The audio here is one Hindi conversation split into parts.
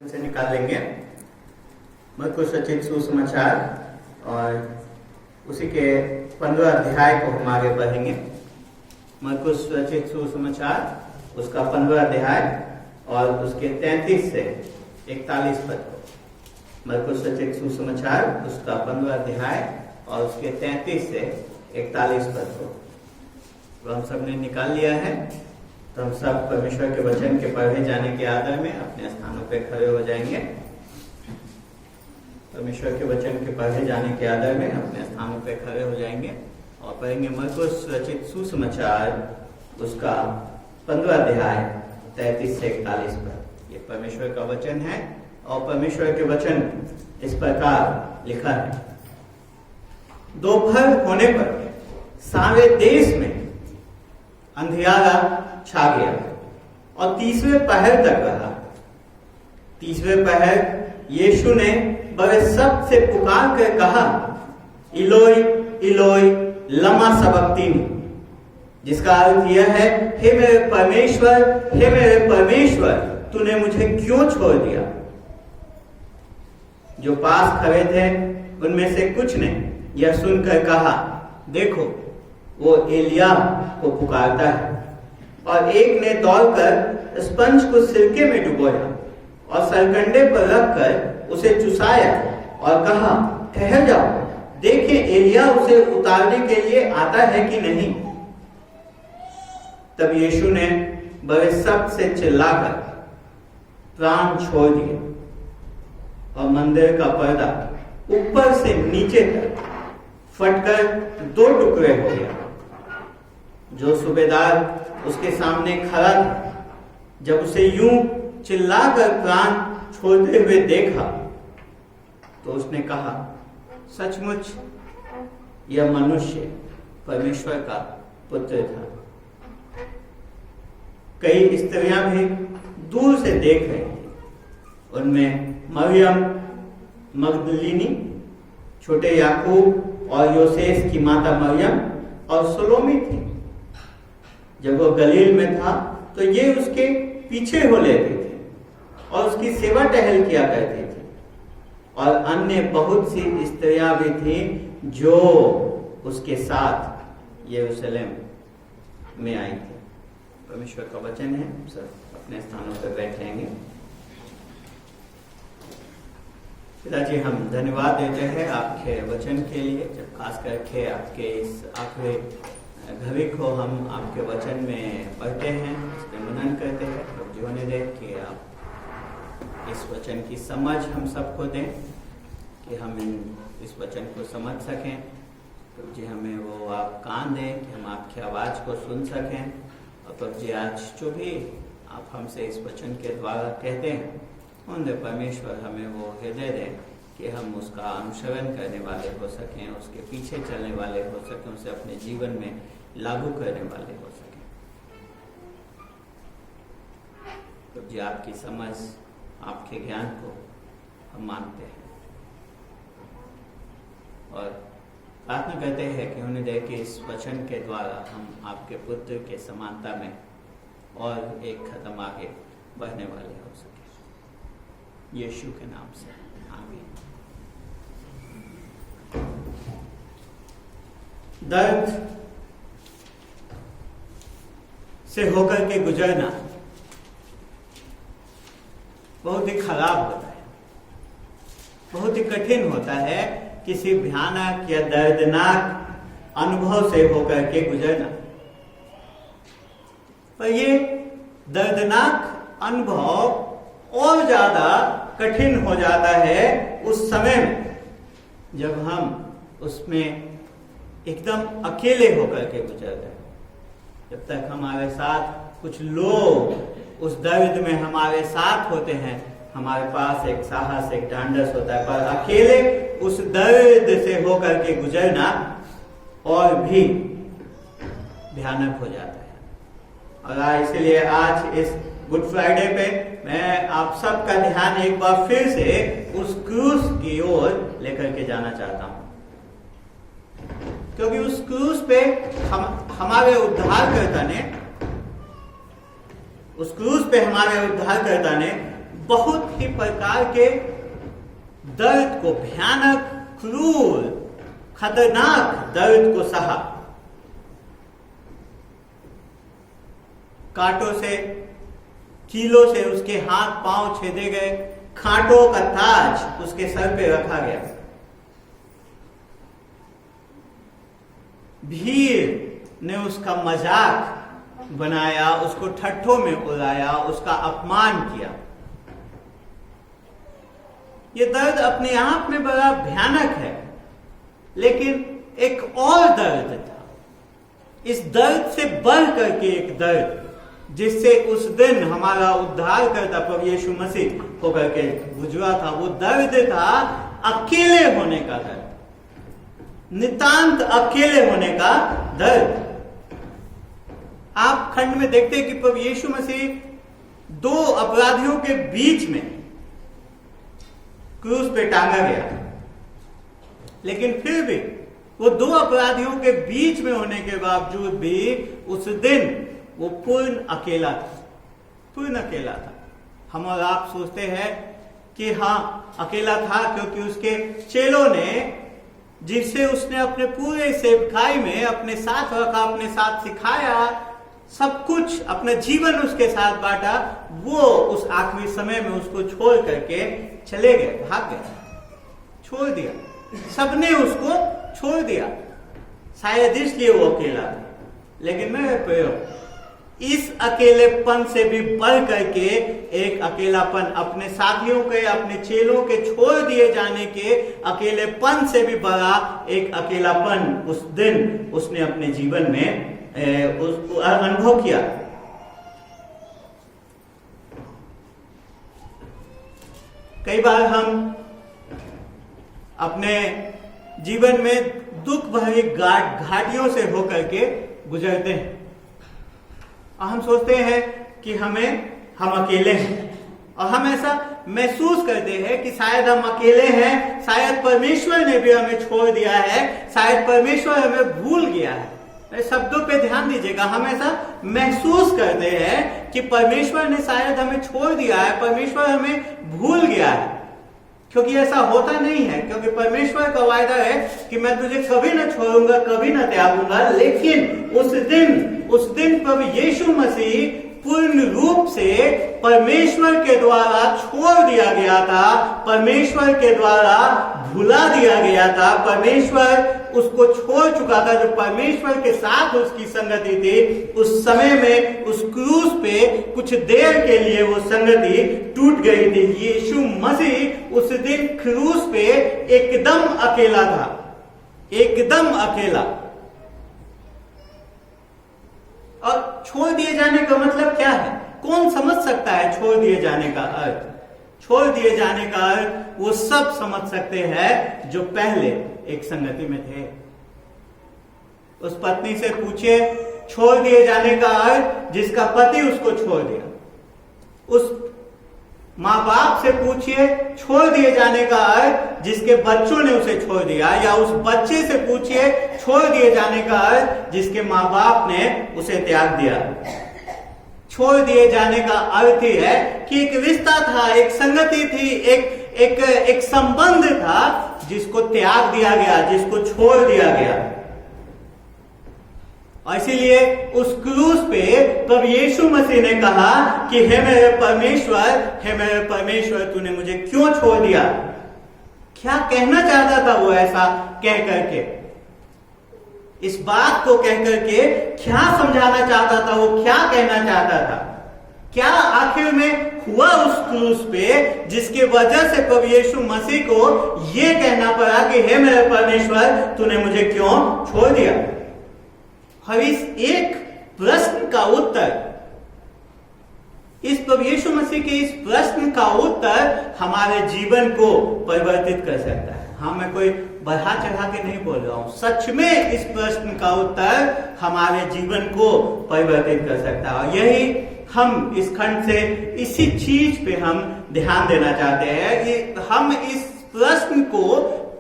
से निकाल लेंगे मरकुस रचित सुसमाचार और उसी के 15 अध्याय को हम आगे पढ़ेंगे। मरकुस रचित सुसमाचार उसका 15 अध्याय और उसके 33 से 41 पद को। मरकुस रचित सुसमाचार उसका 15 अध्याय और उसके 33 से 41 पद को तो हम सब ने निकाल लिया है। तो हम सब परमेश्वर के वचन के पढ़े जाने के आदर में अपने स्थानों पे खड़े हो जाएंगे। परमेश्वर के वचन के पढ़े जाने के आदर में अपने स्थानों पे खड़े हो जाएंगे और पढ़ेंगे मरकुस रचित सुसमाचार उसका 15 अध्याय 33 से 41 पर। ये परमेश्वर का वचन है और परमेश्वर के वचन इस प्रकार लिखा है। दोपहर होने पर सारे देश में अंधियारा छा गया और तीसरे पहर तक रहा। तीसरे पहर यीशु ने बड़े शब्द से पुकार कर कहा, इलोई इलोई लमा सबक्तनी, जिसका अर्थ यह है, हे मेरे परमेश्वर तूने मुझे क्यों छोड़ दिया। जो पास खड़े थे उनमें से कुछ ने यह सुनकर कहा, देखो वो एलिया को पुकारता है। और एक ने दौड़कर स्पंज को सिरके में डुबोया और सरकंडे पर रखकर उसे चुसाया और कहा, ठहर जाओ, देखें एलिया उसे उतारने के लिए आता है कि नहीं। तब यीशु ने बड़े शब्द से चिल्लाकर प्राण छोड़ दिए और मंदिर का पर्दा ऊपर से नीचे तक फटकर 2 टुकड़े हो गया। जो सूबेदार उसके सामने खड़ा था, जब उसे यूं चिल्लाकर प्राण छोड़ते हुए देखा तो उसने कहा, सचमुच यह मनुष्य परमेश्वर का पुत्र था। कई स्त्रियां भी दूर से देख रही थी। उनमें मरियम मगदलीनी, छोटे याकूब और योसेस की माता मरियम और सलोमी थी। जब वो गलील में था तो ये उसके पीछे हो लेते थे और उसकी सेवा टहल किया करती थी। और अन्य बहुत सी स्त्रियां भी थी जो उसके साथ यरूशलेम में आई थी। परमेश्वर का वचन है। सब अपने स्थानों पर बैठेंगे। पिताजी, हम धन्यवाद देते हैं आपके वचन के लिए, जब खास करके आपके इस आखिरी घड़ी को हम आपके वचन में पढ़ते हैं, इस पर मनन करते हैं। तो जीवन दे कि आप इस वचन की समझ हम सबको दें कि हम इस वचन को समझ सकें। तो जी हमें वो आप कान दें कि हम आपकी आवाज़ को सुन सकें। और तो जी आज जो भी आप हमसे इस वचन के द्वारा कहते हैं, उन परमेश्वर हमें वो हृदय दें कि हम उसका अनुसरण करने वाले हो सकें, उसके पीछे चलने वाले हो सकें, उसे अपने जीवन में लागू करने वाले हो सकें। तो जी आपकी समझ, आपके ज्ञान को हम मानते हैं और प्रार्थना करते हैं कि उन्हें दे कि इस वचन के द्वारा हम आपके पुत्र के समानता में और एक कदम आगे बढ़ने वाले हो सके। यीशु के नाम से आमीन। दर्द से होकर के गुजरना बहुत ही खराब होता है, बहुत ही कठिन होता है। किसी भयानक या दर्दनाक अनुभव से होकर के गुजरना, पर ये दर्दनाक अनुभव और ज्यादा कठिन हो जाता है उस समय में जब हम उसमें एकदम अकेले होकर के गुजरते हैं। जब तक हमारे साथ कुछ लोग उस दर्द में हमारे साथ होते हैं, हमारे पास एक साहस, एक ढांढस होता है, पर अकेले उस दर्द से होकर के गुजरना और भी भयानक हो जाता है। और इसलिए आज इस गुड फ्राइडे पे मैं आप सबका ध्यान एक बार फिर से उस क्रूस की ओर लेकर के जाना चाहता हूं, क्योंकि उस क्रूस पे हमारे उद्धारकर्ता ने बहुत ही प्रकार के दर्द को, भयानक, क्रूर, खतरनाक दर्द को सहा। कांटों से, कीलों से उसके हाथ पांव छेदे गए, कांटों का ताज उसके सर पे रखा गया। भीड़ ने उसका मजाक बनाया, उसको ठट्ठों में उड़ाया, उसका अपमान किया। ये दर्द अपने आप में बड़ा भयानक है, लेकिन एक और दर्द था, इस दर्द से बढ़ करके एक दर्द, जिससे उस दिन हमारा उद्धार करता प्रभु यीशु मसीह होकर के गुजरा था। वो दर्द था अकेले होने का दर्द, नितांत अकेले होने का दर्द। आप खंड में देखते हैं कि प्रभु यीशु मसीह दो अपराधियों के बीच में क्रूस पे टांगा गया, लेकिन फिर भी वो दो अपराधियों के बीच में होने के बावजूद भी उस दिन वो पूर्ण अकेला था, पूर्ण अकेला था। हम और आप सोचते हैं कि हाँ अकेला था क्योंकि उसके चेलों ने, जिससे उसने अपने पूरे सेवकाई में अपने साथ रखा, अपने साथ सिखाया, सब कुछ अपना जीवन उसके साथ बांटा, वो उस आखिरी समय में उसको छोड़ करके चले गए, भाग गए, छोड़ दिया। सबने उसको छोड़ दिया, शायद इसलिए वो अकेला था। लेकिन मैं प्रयोग इस अकेलेपन से भी बढ़ करके एक अकेलापन, अपने साथियों के, अपने चेलों के छोड़ दिए जाने के अकेलेपन से भी बड़ा एक अकेलापन उस दिन उसने अपने जीवन में अनुभव किया। कई बार हम अपने जीवन में दुख भरी घाटियों से होकर के गुजरते हैं और हम सोचते हैं कि हम अकेले हैं, और हम ऐसा महसूस करते हैं कि शायद हम अकेले हैं, शायद परमेश्वर ने भी हमें छोड़ दिया है, शायद परमेश्वर हमें भूल गया है। शब्दों पे ध्यान दीजिएगा, हम ऐसा महसूस करते हैं कि परमेश्वर ने शायद हमें छोड़ दिया है, परमेश्वर हमें भूल गया है, क्योंकि ऐसा होता नहीं है। क्योंकि परमेश्वर का वायदा है कि मैं तुझे कभी न छोड़ूंगा, कभी न त्यागूंगा। लेकिन उस दिन प्रभु यीशु मसीह पूर्ण रूप से परमेश्वर के द्वारा छोड़ दिया गया था, परमेश्वर के द्वारा भुला दिया गया था, परमेश्वर उसको छोड़ चुका था। जो परमेश्वर के साथ उसकी संगति थी, उस समय में उस क्रूस पे कुछ देर के लिए वो संगति टूट गई थी। यीशु मसीह उस दिन क्रूस पे एकदम अकेला था, एकदम अकेला। और छोड़ दिए जाने का मतलब क्या है? कौन समझ सकता है छोड़ दिए जाने का अर्थ? छोड़ दिए जाने का अर्थ वो सब समझ सकते हैं जो पहले एक संगति में थे। उस पत्नी से पूछिए छोड़ दिए जाने का अर्थ, जिसका पति उसको छोड़ दिया। उस माँ बाप से पूछिए छोड़ दिए जाने का अर्थ, जिसके बच्चों ने उसे छोड़ दिया। या उस बच्चे से पूछिए छोड़ दिए जाने का अर्थ, जिसके माँ बाप ने उसे त्याग दिया। छोड़ दिए जाने का अर्थ ही है कि एक रिश्ता था, एक संगति थी, एक संबंध था, जिसको त्याग दिया गया, जिसको छोड़ दिया गया। और इसीलिए उस क्रूस पे प्रभु यीशु मसीह ने कहा कि हे मेरे परमेश्वर, तूने मुझे क्यों छोड़ दिया? क्या कहना चाहता था वो ऐसा कह करके? इस बात को कह करके क्या समझाना चाहता था वो? क्या कहना चाहता था? क्या आखिर में हुआ उस क्रूस पे, जिसके वजह से प्रभु यीशु मसीह को ये कहना पड़ा कि हे मेरे परमेश्वर, तूने मुझे क्यों छोड़ दिया? और इस एक प्रश्न का उत्तर, इस प्रभु यीशु मसीह के इस प्रश्न का उत्तर हमारे जीवन को परिवर्तित कर सकता है। हाँ, मैं कोई बढ़ा चढ़ा के नहीं बोल रहा हूं, सच में इस प्रश्न का उत्तर हमारे जीवन को परिवर्तित कर सकता है। और यही हम इस खंड से इसी चीज पे हम ध्यान देना चाहते हैं कि हम इस प्रश्न को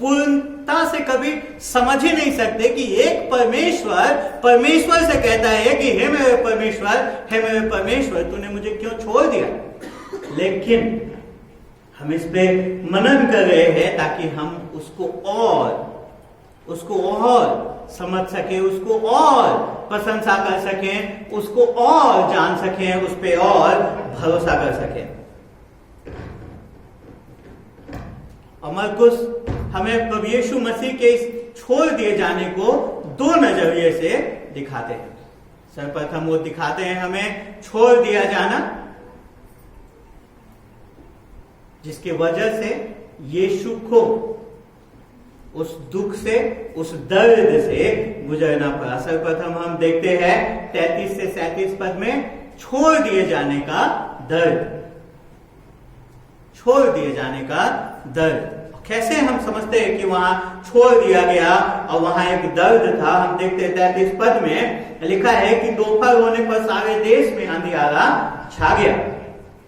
पूर्णता से कभी समझ ही नहीं सकते कि एक परमेश्वर से कहता है कि हे मेरे परमेश्वर, तूने मुझे क्यों छोड़ दिया? लेकिन हम इस पे मनन कर रहे हैं ताकि हम उसको और समझ सके, उसको और प्रशंसा कर सकें, उसको और जान सकें, उस पे और भरोसा कर सकें। और मरकुस हमें प्रभु यीशु मसीह के इस छोड़ दिए जाने को दो नजरिए से दिखाते हैं। सर्वप्रथम वो दिखाते हैं हमें छोड़ दिया जाना, जिसकी वजह से यीशु को उस दुख से, उस दर्द से गुजरना पड़ा। सर्वप्रथम हम देखते हैं 33 से 37 पद में छोड़ दिए जाने का दर्द, छोड़ दिए जाने का दर्द। कैसे हम समझते हैं कि वहां छोड़ दिया गया और वहां एक दर्द था? हम देखते हैं 33 पद में लिखा है कि दोपहर होने पर सारे देश में अंधियारा छा गया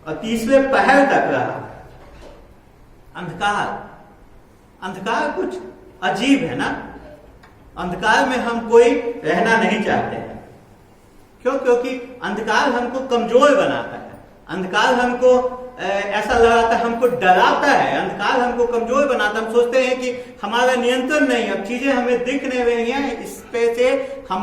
और तीसरे पहर तक रहा अंधकार। अंधकार कुछ अजीब है ना? अंधकार में हम कोई रहना नहीं चाहते हैं। क्यों? क्योंकि अंधकार हमको कमजोर बनाता है, अंधकार हमको ऐसा लगाता है, हमको डराता है, अंधकार हमको कमजोर बनाता है। हम सोचते हैं कि हमारा नियंत्रण नहीं, अब चीजें हमें दिख नहीं रही हैं, इस पे से हम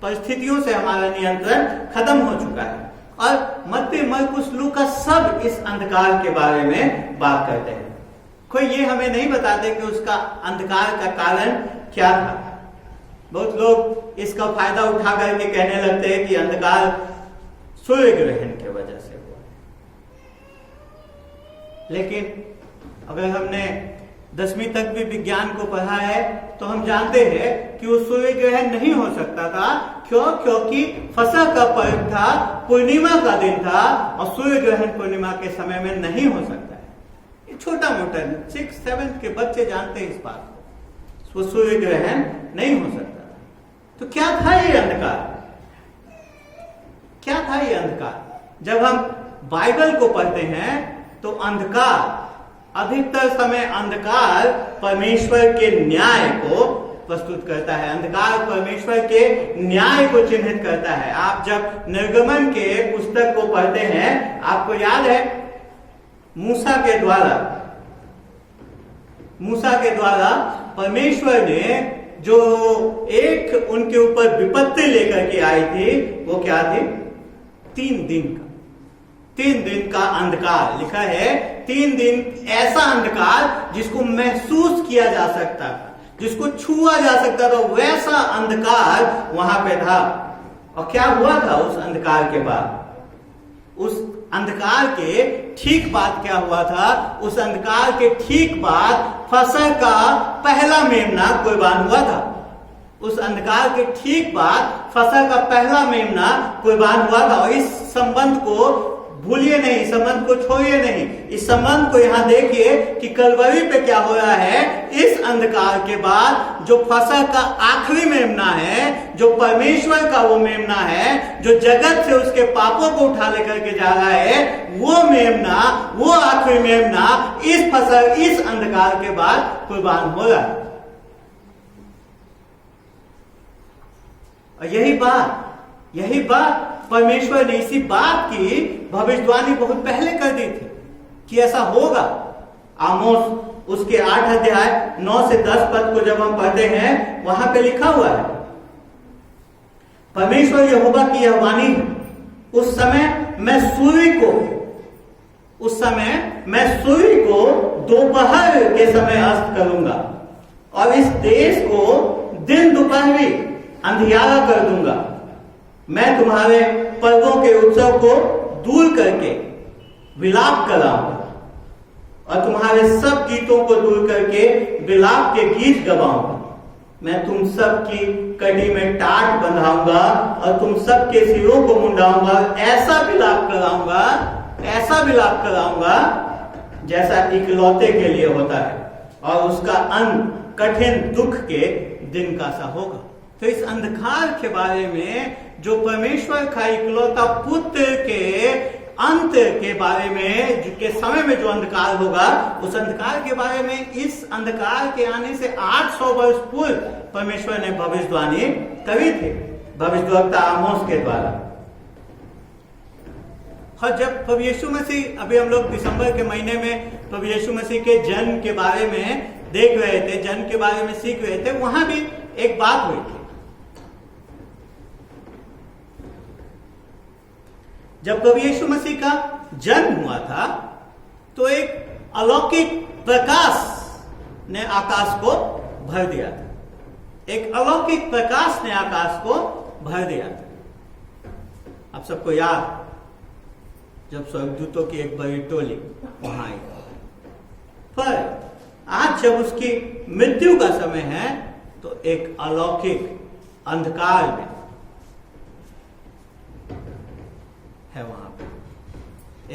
परिस्थितियों से हमारा नियंत्रण खत्म हो चुका है। और मत्ती, मरकुस, लूका सब इस अंधकार के बारे में बात करते हैं। कोई ये हमें नहीं बताते कि उसका अंधकार का कारण क्या था। बहुत लोग इसका फायदा उठा करके कहने लगते हैं कि अंधकार सूर्य ग्रहण की वजह से हुआ। लेकिन अगर हमने 10वीं तक भी विज्ञान को पढ़ा है तो हम जानते हैं कि वो सूर्य ग्रहण नहीं हो सकता था। क्यों? क्योंकि फसह का पर्व था, पूर्णिमा का दिन था और सूर्य ग्रहण पूर्णिमा के समय में नहीं हो सकता है। छोटा मोटा 6th 7th के बच्चे जानते हैं इस बात को, सूर्य ग्रहण नहीं हो सकता। तो क्या था ये अंधकार? क्या था ये अंधकार? जब हम बाइबल को पढ़ते हैं तो अंधकार, अधिकतर समय अंधकार परमेश्वर के न्याय को प्रस्तुत करता है, अंधकार परमेश्वर के न्याय को चिन्हित करता है। आप जब निर्गमन के पुस्तक को पढ़ते हैं, आपको याद है मूसा के द्वारा परमेश्वर ने जो एक उनके ऊपर विपत्ति लेकर के आई थी, वो क्या थी? 3 दिन का अंधकार। लिखा है 3 दिन ऐसा अंधकार जिसको महसूस किया जा सकता था, जिसको छुआ जा सकता था, वैसा अंधकार वहां पे था। और क्या हुआ था उस अंधकार के बाद? उस अंधकार के ठीक बाद क्या हुआ था? उस अंधकार के ठीक बाद फसह का पहला मेमना कुर्बान हुआ था। उस अंधकार के ठीक बाद फसह का पहला मेमना कुर्बान हुआ था। और इस संबंध को भूलिए नहीं, इस संबंध को छोड़िए नहीं, इस संबंध को यहां देखिए कि कलवरी पे क्या हो रहा है। इस अंधकार के बाद जो फसह का आखिरी मेमना है, जो परमेश्वर का वो मेमना है, जो जगत से उसके पापों को उठा लेकर के जा रहा है, वो मेमना, वो आखिरी मेमना इस फसह, इस अंधकार के बाद कुर्बान हो रहा है। और यही बात परमेश्वर ने इसी बात की भविष्यवाणी बहुत पहले कर दी थी कि ऐसा होगा। आमोस उसके 8 अध्याय 9 से 10 पद को जब हम पढ़ते हैं, वहां पे लिखा हुआ है, परमेश्वर यहोवा की यह वाणी है, उस समय मैं सूर्य को दोपहर के समय अस्त करूंगा और इस देश को दिन दोपहरी अंधियारा कर दूंगा। मैं तुम्हारे पर्वों के उत्सव को दूर करके विलाप कराऊंगा और तुम्हारे सब गीतों को दूर करके विलाप के गीत गवाऊंगा। मैं तुम सब की कड़ी में टाट बंधाऊंगा और तुम सब के सिरों को मुंडाऊंगा। ऐसा विलाप कराऊंगा जैसा इकलौते के लिए होता है, और उसका अंत कठिन दुख के दिन का सा होगा। तो इस अंधकार के बारे में, जो परमेश्वर का इकलौता पुत्र के अंत के बारे में, के समय में जो अंधकार होगा, उस अंधकार के बारे में, इस अंधकार के आने से 800 वर्ष पूर्व परमेश्वर ने भविष्यवाणी करी थी, भविष्यवक्ता आमोस के द्वारा। और जब प्रभु यीशु मसीह, अभी हम लोग दिसंबर के महीने में प्रभु यीशु मसीह के जन्म के बारे में देख रहे थे, जन्म के बारे में सीख रहे थे, वहां भी एक बात हुई थी। जब प्रभु यीशु मसीह का जन्म हुआ था तो एक अलौकिक प्रकाश ने आकाश को भर दिया था। एक अलौकिक प्रकाश ने आकाश को भर दिया था। आप सबको याद, जब स्वर्गदूतों की एक बड़ी टोली वहां आई, पर आज जब उसकी मृत्यु का समय है तो एक अलौकिक अंधकार में है, वहां पे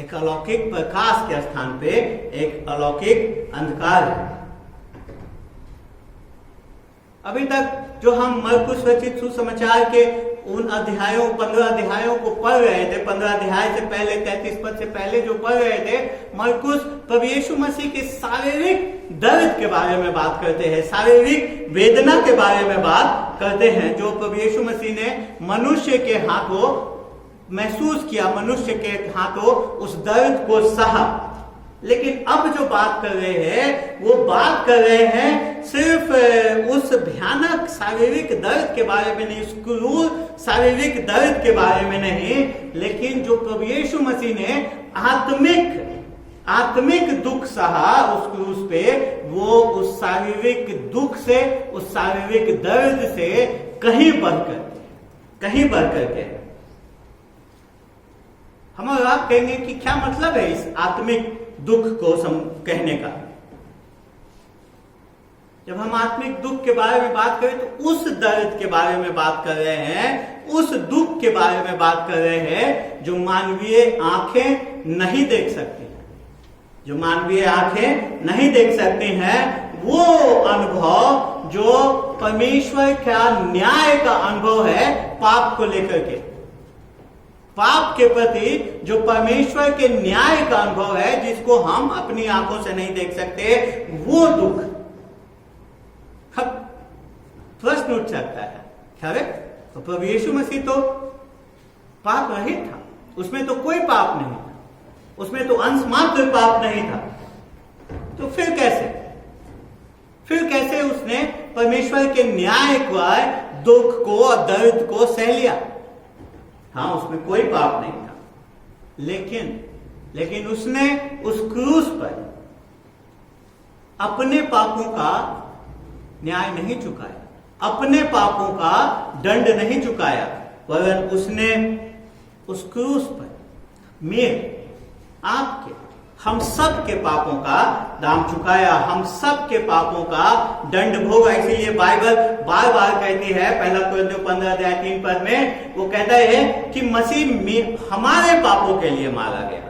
एक अलौकिक प्रकाश के स्थान पे एक अलौकिक अंधकार है। अभी तक जो हम मरकुस रचित सुसमाचार के उन अध्यायों 15 अध्यायों को पढ़ रहे थे, 15 अध्याय से पहले 33 पद से पहले जो पढ़ रहे थे, मरकुस प्रभु यीशु मसीह के शारीरिक दर्द के बारे में बात करते हैं, शारीरिक वेदना के बारे में बात करते हैं, जो प्रभु यीशु मसीह ने मनुष्य के हाथों महसूस किया, मनुष्य के हाथों उस दर्द को सहा। लेकिन अब जो बात कर रहे हैं वो बात कर रहे हैं सिर्फ उस भयानक शारीरिक दर्द के बारे में नहीं, उस क्रूर शारीरिक दर्द के बारे में नहीं, लेकिन जो प्रभु यीशु मसीह ने आत्मिक दुख सहा उस क्रूस पे, वो उस शारीरिक दुख से, उस शारीरिक दर्द से कहीं बढ़कर के हम और आप कहेंगे कि क्या मतलब है इस आत्मिक दुख को कहने का। जब हम आत्मिक दुख के बारे में बात करें तो उस दर्द के बारे में बात कर रहे हैं, उस दुख के बारे में बात कर रहे हैं जो मानवीय आंखें नहीं देख सकती हैं, जो मानवीय आंखें नहीं देख सकती हैं। वो अनुभव जो परमेश्वर का न्याय का अनुभव है पाप को लेकर के, पाप के प्रति जो परमेश्वर के न्याय का अनुभव है, जिसको हम अपनी आंखों से नहीं देख सकते, वो दुख। अब प्रश्न उठ सकता है, क्या रे, तो प्रभु यीशु मसीह तो पाप रहित था, उसमें तो कोई पाप नहीं था, उसमें तो अंश मात्र पाप नहीं था, तो फिर कैसे उसने परमेश्वर के न्याय को, दुख को और दर्द को सह लिया। हाँ, उसमें कोई पाप नहीं था, लेकिन उसने उस क्रूस पर अपने पापों का न्याय नहीं चुकाया, अपने पापों का दंड नहीं चुकाया, वरन उसने उस क्रूस पर मेरे, आपके, हम सब के पापों का दाम चुकाया, हम सब के पापों का दंड भोगा। इसीलिए बाइबल बार बार कहती है, पहला कोरिन्थियों 15 अध्याय 3 पद में वो कहता है कि मसीह हमारे पापों के लिए मारा गया।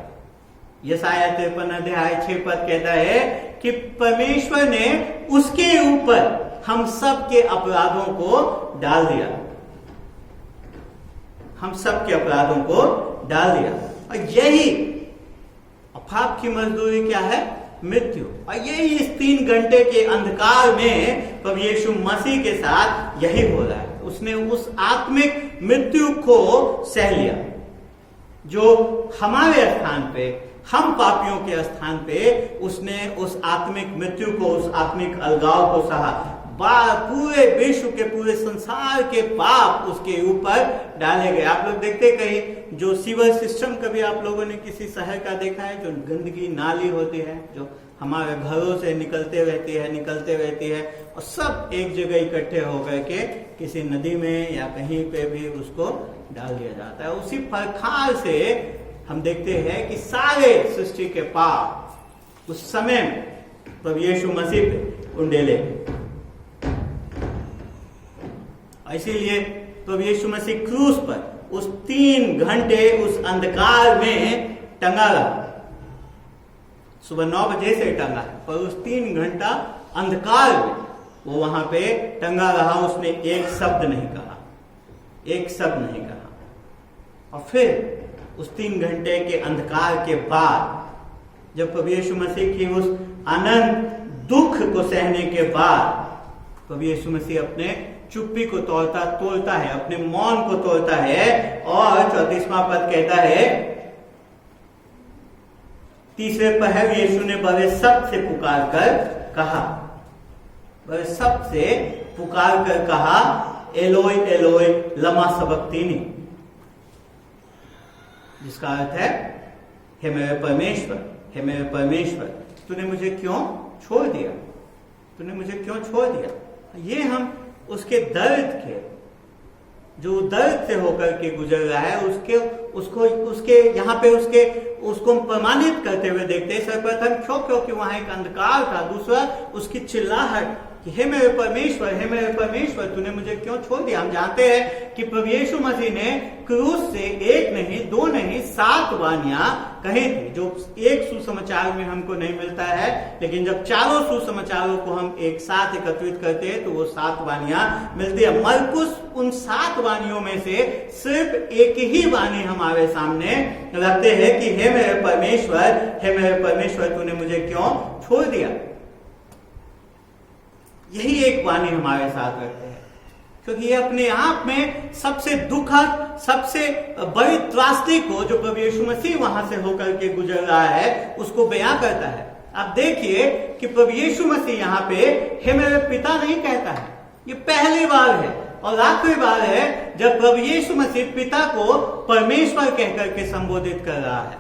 यशायाह 53 अध्याय 6 पद कहता है कि परमेश्वर ने उसके ऊपर हम सब के अपराधों को डाल दिया, हम सब के अपराधों को डाल दिया। और यही पाप की मजदूरी क्या है? मृत्यु। और यही इस 3 घंटे के अंधकार में प्रभु यीशु मसीह के साथ यही हो रहा है। उसने उस आत्मिक मृत्यु को सह लिया जो हमारे स्थान पे, हम पापियों के स्थान पे उसने उस आत्मिक मृत्यु को, उस आत्मिक अलगाव को सहा। पूरे विश्व के, पूरे संसार के पाप उसके ऊपर डाले गए। आप लोग देखते कहीं जो सीवर सिस्टम, कभी आप लोगों ने किसी शहर का देखा है, जो गंदगी नाली होती है जो हमारे घरों से निकलते रहती है और सब एक जगह इकट्ठे होकर के किसी नदी में या कहीं पे भी उसको डाल दिया जाता है। उसी प्रकार से हम देखते हैं कि सारे सृष्टि के पाप उस समय में प्रभु यीशु मसीह पे उंडेले। इसीलिए प्रभु यीशु मसीह क्रूस पर उस 3 घंटे उस अंधकार में टंगा रहा। सुबह 9 बजे से टंगा है, पर उस 3 घंटा अंधकार में वो वहां पे टंगा रहा। उसने एक शब्द नहीं कहा, एक शब्द नहीं कहा। और फिर उस 3 घंटे के अंधकार के बाद जब प्रभु यीशु मसीह की उस अनंत दुख को सहने के बाद प्रभु यीशु मसीह अपने चुप्पी को तोड़ता है, अपने मौन को तोड़ता है। और 34वां पद कहता है तीसरे पहर यीशु ने बड़े शब्द से पुकार कर कहा, बड़े शब्द से पुकार कर कहा, एलोई एलोई लमा सबक्तिनी, जिसका अर्थ है, हे मेरे परमेश्वर, हे मेरे परमेश्वर, तूने मुझे क्यों छोड़ दिया, तूने मुझे क्यों छोड़ दिया। ये हम उसके दर्द के, जो दर्द से होकर के गुजर रहा है, उसके यहाँ पे उसको प्रमाणित करते हुए देखते हैं। सर्वप्रथम क्योंकि वहां एक अंधकार था, दूसरा उसकी चिल्लाहट कि हे मेरे परमेश्वर, हे मेरे परमेश्वर, तूने मुझे क्यों छोड़ दिया। हम जानते हैं कि प्रभु यीशु मसीह ने क्रूस से एक नहीं, दो नहीं, 7 वाणियां कही थी, जो एक सुसमाचार में हमको नहीं मिलता है, लेकिन जब चारों सुसमाचारों को हम एक साथ एकत्रित करते हैं तो वो 7 वाणियां मिलती है। मरकुस उन 7 वाणियों में से सिर्फ एक ही वाणी हमारे सामने रखते हैं कि हे मेरे परमेश्वर, हे मेरे परमेश्वर, तूने मुझे क्यों छोड़ दिया। यही एक वाणी हमारे साथ रखते हैं, क्योंकि ये अपने आप में सबसे दुखद, सबसे बड़ी त्रासदी को जो प्रभु यीशु मसीह वहां से होकर के गुजर रहा है उसको बयां करता है। आप देखिए कि प्रभु यीशु मसीह यहाँ पे हे मेरे पिता नहीं कहता है, ये पहली बार है और आखिरी बार है जब प्रभु यीशु मसीह पिता को परमेश्वर कहकर के संबोधित कर रहा है।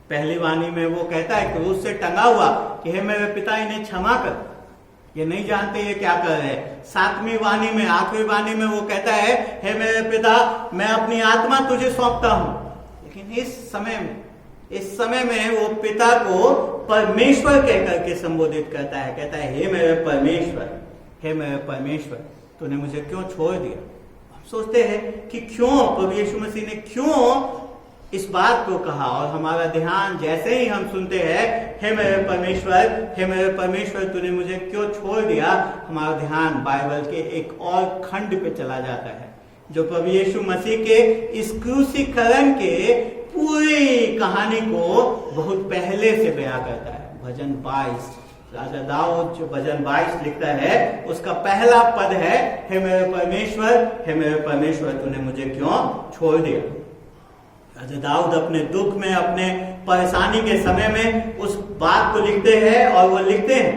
पहली वाणी में वो कहता है क्रूस से टंगा हुआ कि हे मेरे पिता, इन्हें क्षमा कर, ये नहीं जानते ये क्या कर रहे हैं। 7वीं वाणी में, आखिरी वाणी में वो कहता है हे मेरे पिता, मैं अपनी आत्मा तुझे सौंपता हूं। लेकिन इस समय में वो पिता को परमेश्वर कहकर के संबोधित करता है, कहता है हे मेरे परमेश्वर, हे मेरे परमेश्वर, तूने मुझे क्यों छोड़ दिया। हम सोचते हैं कि क्यों प्रभु यीशु मसीह ने क्यों इस बात को कहा, और हमारा ध्यान जैसे ही हम सुनते हैं हे मेरे परमेश्वर, हे मेरे परमेश्वर, तूने मुझे क्यों छोड़ दिया, हमारा ध्यान बाइबल के एक और खंड पे चला जाता है, जो प्रभु यीशु मसीह के इस क्रूसीकरण के पूरी कहानी को बहुत पहले से बयां करता है। भजन 22, राजा दाऊद जो भजन 22 लिखता है, उसका पहला पद है हे मेरे परमेश्वर, हे मेरे परमेश्वर, तूने मुझे क्यों छोड़ दिया। राजा दाऊद अपने दुख में, अपने परेशानी के समय में उस बात को लिखते हैं, और वो लिखते हैं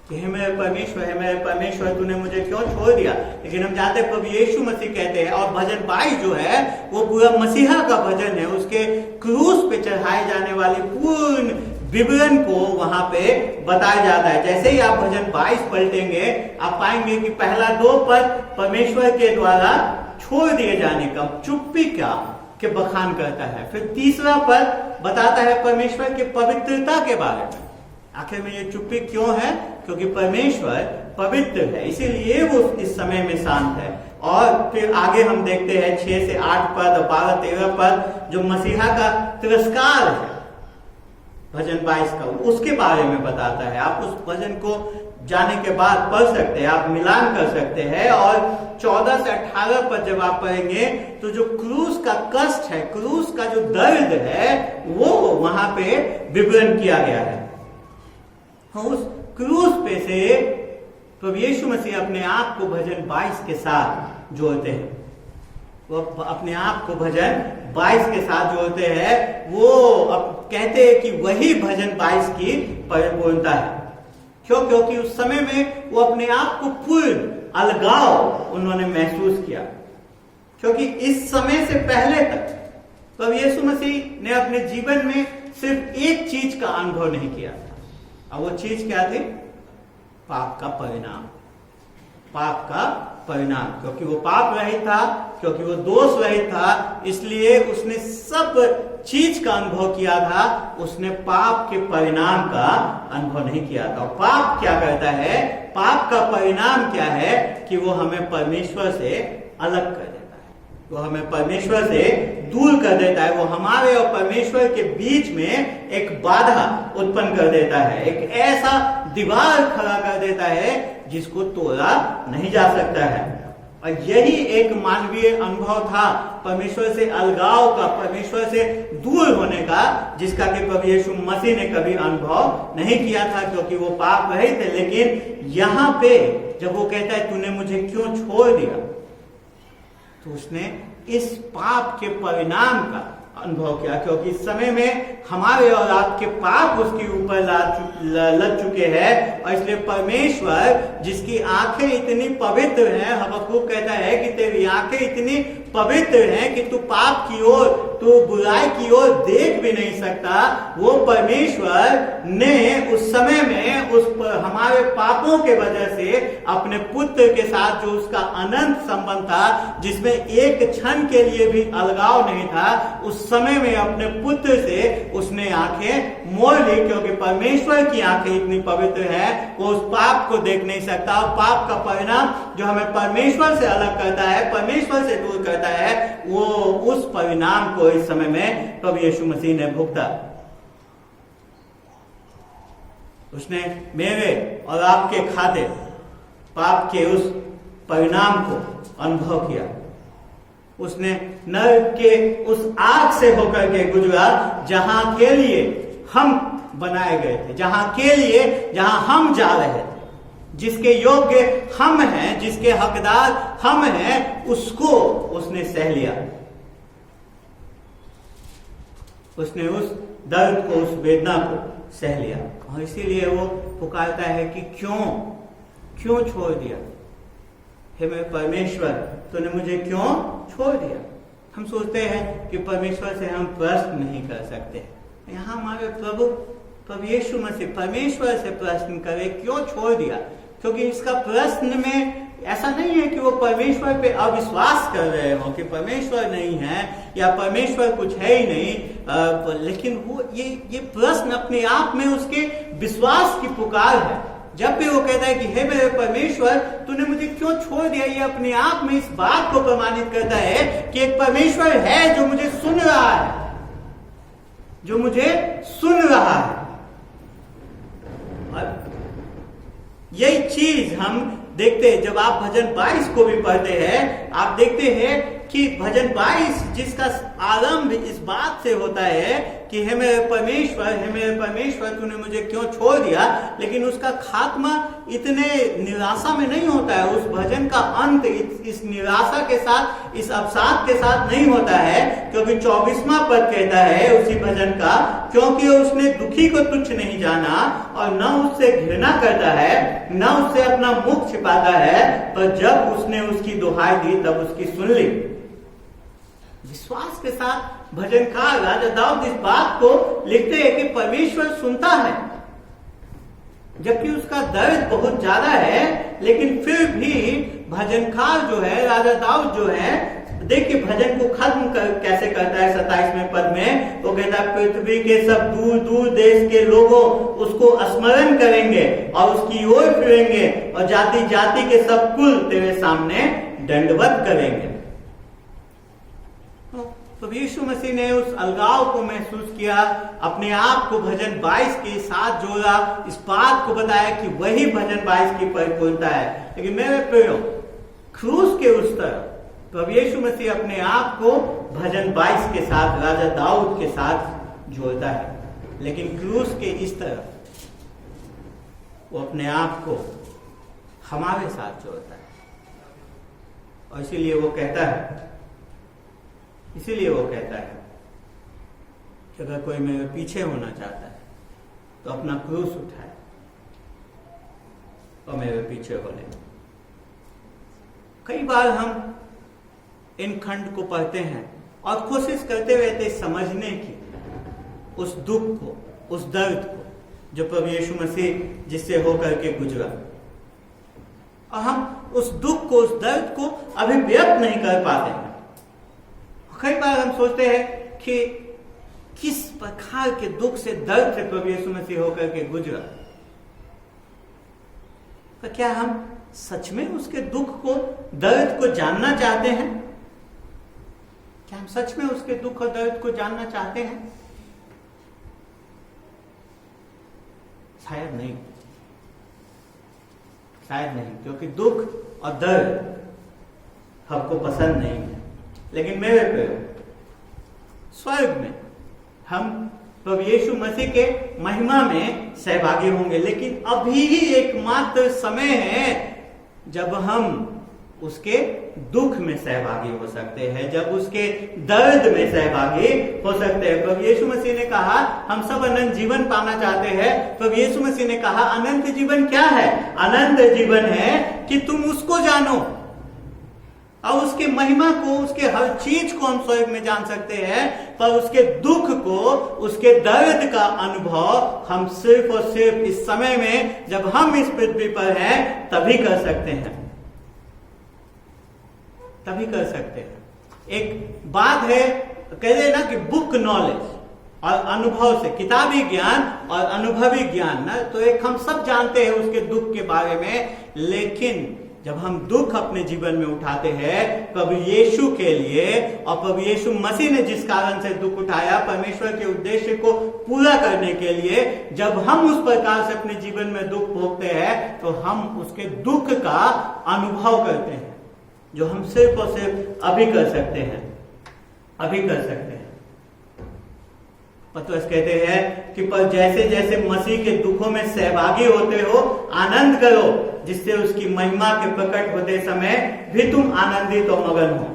कि हे मेरे परमेश्वर, हे मेरे परमेश्वर, तूने मुझे क्यों छोड़ दिया। लेकिन हम जानते हैं प्रभु यीशु मसीह कहते हैं, और भजन 22 जो है वो पूरा मसीहा का भजन है, उसके क्रूस पे चढ़ाए जाने वाली पूर्ण विवरण को वहां पे बताया जाता है। जैसे ही आप भजन 22 पलटेंगे, आप पाएंगे कि पहला 2 पद परमेश्वर के द्वारा छोड़ दिए जाने का, चुप्पी का के बखान करता है। फिर तीसरा पद बताता है परमेश्वर के पवित्रता के बारे में। आखिर में ये चुप्पी क्यों है, क्योंकि परमेश्वर पवित्र है, इसीलिए वो इस समय में शांत है। और फिर आगे हम देखते हैं 6 से 8 पद और 12-13 पद जो मसीहा का तिरस्कार है भजन 22 का, उसके बारे में बताता है। आप उस भजन को जाने के बाद पढ़ सकते हैं, आप मिलान कर सकते हैं, और 14 से 18 पद जब आप पढ़ेंगे तो जो क्रूस का कष्ट है, क्रूस का जो दर्द है, वो वहां पे विवरण किया गया है। उस क्रूस पे से प्रभु यीशु मसीह अपने आप को भजन 22 के साथ जोड़ते हैं। वो अपने आप को भजन 22 के साथ जोड़ते हैं। वो अब कहते हैं कि वही भजन 22 की परिपूर्णता है। क्यों? क्योंकि उस समय में वो अपने आप को पूर्ण अलगाव उन्होंने महसूस किया, क्योंकि इस समय से पहले तक प्रभु यीशु मसीह ने अपने जीवन में सिर्फ एक चीज का अनुभव नहीं किया था, और वो चीज क्या थी? पाप का परिणाम। पाप का परिणाम, क्योंकि वो पाप रहित था, क्योंकि वो दोष रहित था, इसलिए उसने सब चीज का अनुभव किया था, उसने पाप के परिणाम का अनुभव नहीं किया था। और पाप क्या करता है? पाप का परिणाम क्या है? कि वो हमें परमेश्वर से अलग कर देता है, वो हमें परमेश्वर से दूर कर देता है, वो हमारे और परमेश्वर के बीच में एक बाधा उत्पन्न कर देता है, एक ऐसा दीवार खड़ा कर देता है जिसको तोड़ा नहीं जा सकता है। और यही एक मानवीय अनुभव था परमेश्वर से अलगाव का, परमेश्वर से दूर होने का, जिसका कि प्रभु यीशु मसीह ने कभी अनुभव नहीं किया था, क्योंकि वो पाप रहित थे। लेकिन यहाँ पे जब वो कहता है तूने मुझे क्यों छोड़ दिया, तो उसने इस पाप के परिणाम का अनुभव किया, क्योंकि इस समय में हमारे और आपके पाप उसके ऊपर लग चुके हैं। और इसलिए परमेश्वर जिसकी आंखें इतनी पवित्र हैं, हबक्कुक कहता है कि तेरी आंखें इतनी पवित्र हैं कि तू पाप की ओर, तू बुराई की ओर देख भी नहीं सकता, वो परमेश्वर ने उस समय में हमारे पापों के वजह से अपने पुत्र के साथ जो उसका अनंत संबंध था, जिसमें एक क्षण के लिए भी अलगाव नहीं था, उस समय में अपने पुत्र से उसने आंखें मोड़ ली, क्योंकि परमेश्वर की आंखें इतनी पवित्र है, वो उस पाप को देख नहीं सकता। और पाप का परिणाम जो हमें परमेश्वर से अलग करता है, परमेश्वर से दूर करता है, वो उस परिणाम को इस समय में प्रभु यीशु मसीह ने भुगता। उसने मेरे और आपके खातिर पाप के उस परिणाम को अनुभव किया। उसने नरक के उस आग से होकर के गुजरा जहां के लिए हम बनाए गए थे, जहां हम जा रहे थे, जिसके योग्य हम हैं, जिसके हकदार हम हैं, उसको उसने सह लिया। उसने उस दर्द को, उस वेदना को सह लिया। और इसीलिए वो पुकारता है कि क्यों छोड़ दिया, हे मेरे परमेश्वर, तूने मुझे क्यों छोड़ दिया। हम सोचते हैं कि परमेश्वर से हम प्रश्न नहीं कर सकते। यहाँ हमारे प्रभु यीशु मसीह परमेश्वर से प्रश्न करे, क्यों छोड़ दिया। क्योंकि इसका प्रश्न में ऐसा नहीं है कि वो परमेश्वर पे अविश्वास कर रहे हो कि परमेश्वर नहीं है या परमेश्वर कुछ है ही नहीं, लेकिन वो ये प्रश्न अपने आप में उसके विश्वास की पुकार है। जब भी वो कहता है कि हे मेरे परमेश्वर, तूने मुझे क्यों छोड़ दिया, ये अपने आप में इस बात को प्रमाणित करता है कि एक परमेश्वर है जो मुझे सुन रहा है, और यही चीज हम देखते हैं जब आप भजन 22 को भी पढ़ते हैं। आप देखते हैं कि भजन 22 जिसका आरंभ इस बात से होता है कि हे मेरे परमेश्वर, तूने मुझे क्यों छोड़ दिया, लेकिन उसका खात्मा इतने निराशा में नहीं होता है। उस भजन का अंत इस निराशा के साथ, इस अवसाद के साथ नहीं होता है, क्योंकि 24वां पद कहता है उसी भजन का, क्योंकि उसने दुखी को तुच्छ नहीं जाना और न उससे घृणा करता है, न उससे अपना मुख छिपाता है, पर जब उसने उसकी दुहाई दी तब उसकी सुन ली। विश्वास के साथ भजनकार राजा दाऊद इस बात को लिखते हैं कि परमेश्वर सुनता है, जबकि उसका दर्द बहुत ज्यादा है, लेकिन फिर भी भजनकार जो है, राजा दाऊद जो है, देखिए भजन को खत्म कैसे करता है 27वें पद में। वो कहता है, पृथ्वी के सब दूर दूर देश के लोगों उसको स्मरण करेंगे और उसकी ओर फिरेंगे, और जाति जाति के सब कुल तेरे सामने दंडवत करेंगे। तो यीशु मसीह ने उस अलगाव को महसूस किया, अपने आप को भजन 22 के साथ जोड़ा, इस बात को बताया कि वही भजन 22 की परिपूर्णता है। लेकिन मेरे प्रियो, क्रूस के उस तरफ प्रभु यीशु मसीह अपने आप को भजन 22 के साथ, राजा दाऊद के साथ जोड़ता है, लेकिन क्रूस के इस तरफ वो अपने आप को हमारे साथ जोड़ता है। और इसीलिए वो कहता है कि अगर कोई मेरे पीछे होना चाहता है तो अपना क्रूस उठाए और मेरे पीछे हो ले। कई बार हम इन खंड को पढ़ते हैं और कोशिश करते रहते समझने की उस दुख को, उस दर्द को जो प्रभु यीशु मसीह जिससे होकर के गुजरा, और हम उस दुख को, उस दर्द को अभिव्यक्त नहीं कर पाते हैं। कई बार हम सोचते हैं कि किस प्रकार के दुख से, दर्द से प्रभु यीशु मसीह होकर के गुजरा, तो क्या हम सच में उसके दुख को, दर्द को जानना चाहते हैं? क्या हम सच में उसके दुख और दर्द को जानना चाहते हैं? शायद नहीं, क्योंकि दुख और दर्द हमको पसंद नहीं है। लेकिन मेरे प्रियो, स्वर्ग में हम प्रभु यीशु मसीह के महिमा में सहभागी होंगे, लेकिन अभी ही एकमात्र समय है जब हम उसके दुख में सहभागी हो सकते हैं, जब उसके दर्द में सहभागी हो सकते हैं। प्रभु यीशु मसीह ने कहा हम सब अनंत जीवन पाना चाहते हैं। प्रभु यीशु मसीह ने कहा अनंत जीवन क्या है? अनंत जीवन है कि तुम उसको जानो और उसकी महिमा को, उसके हर चीज को हम स्वर्ग में जान सकते हैं, पर उसके दुख को, उसके दर्द का अनुभव हम सिर्फ और सिर्फ इस समय में जब हम इस पृथ्वी पर हैं तभी कर सकते हैं, तभी कर सकते हैं। एक बात है, कह रहे ना कि बुक नॉलेज और अनुभव से, किताबी ज्ञान और अनुभवी ज्ञान ना, तो एक हम सब जानते हैं उसके दुख के बारे में, लेकिन जब हम दुख अपने जीवन में उठाते हैं प्रभु यीशु के लिए, और प्रभु यीशु मसीह ने जिस कारण से दुख उठाया परमेश्वर के उद्देश्य को पूरा करने के लिए, जब हम उस प्रकार से अपने जीवन में दुख भोगते हैं तो हम उसके दुख का अनुभव करते हैं, जो हम सिर्फ और सिर्फ अभी कर सकते हैं, अभी कर सकते हैं। पतरस कहते हैं कि पर जैसे जैसे मसीह के दुखों में सहभागी होते हो आनंद करो, जिससे उसकी महिमा के प्रकट होते समय भी तुम आनंदित और मगन हो।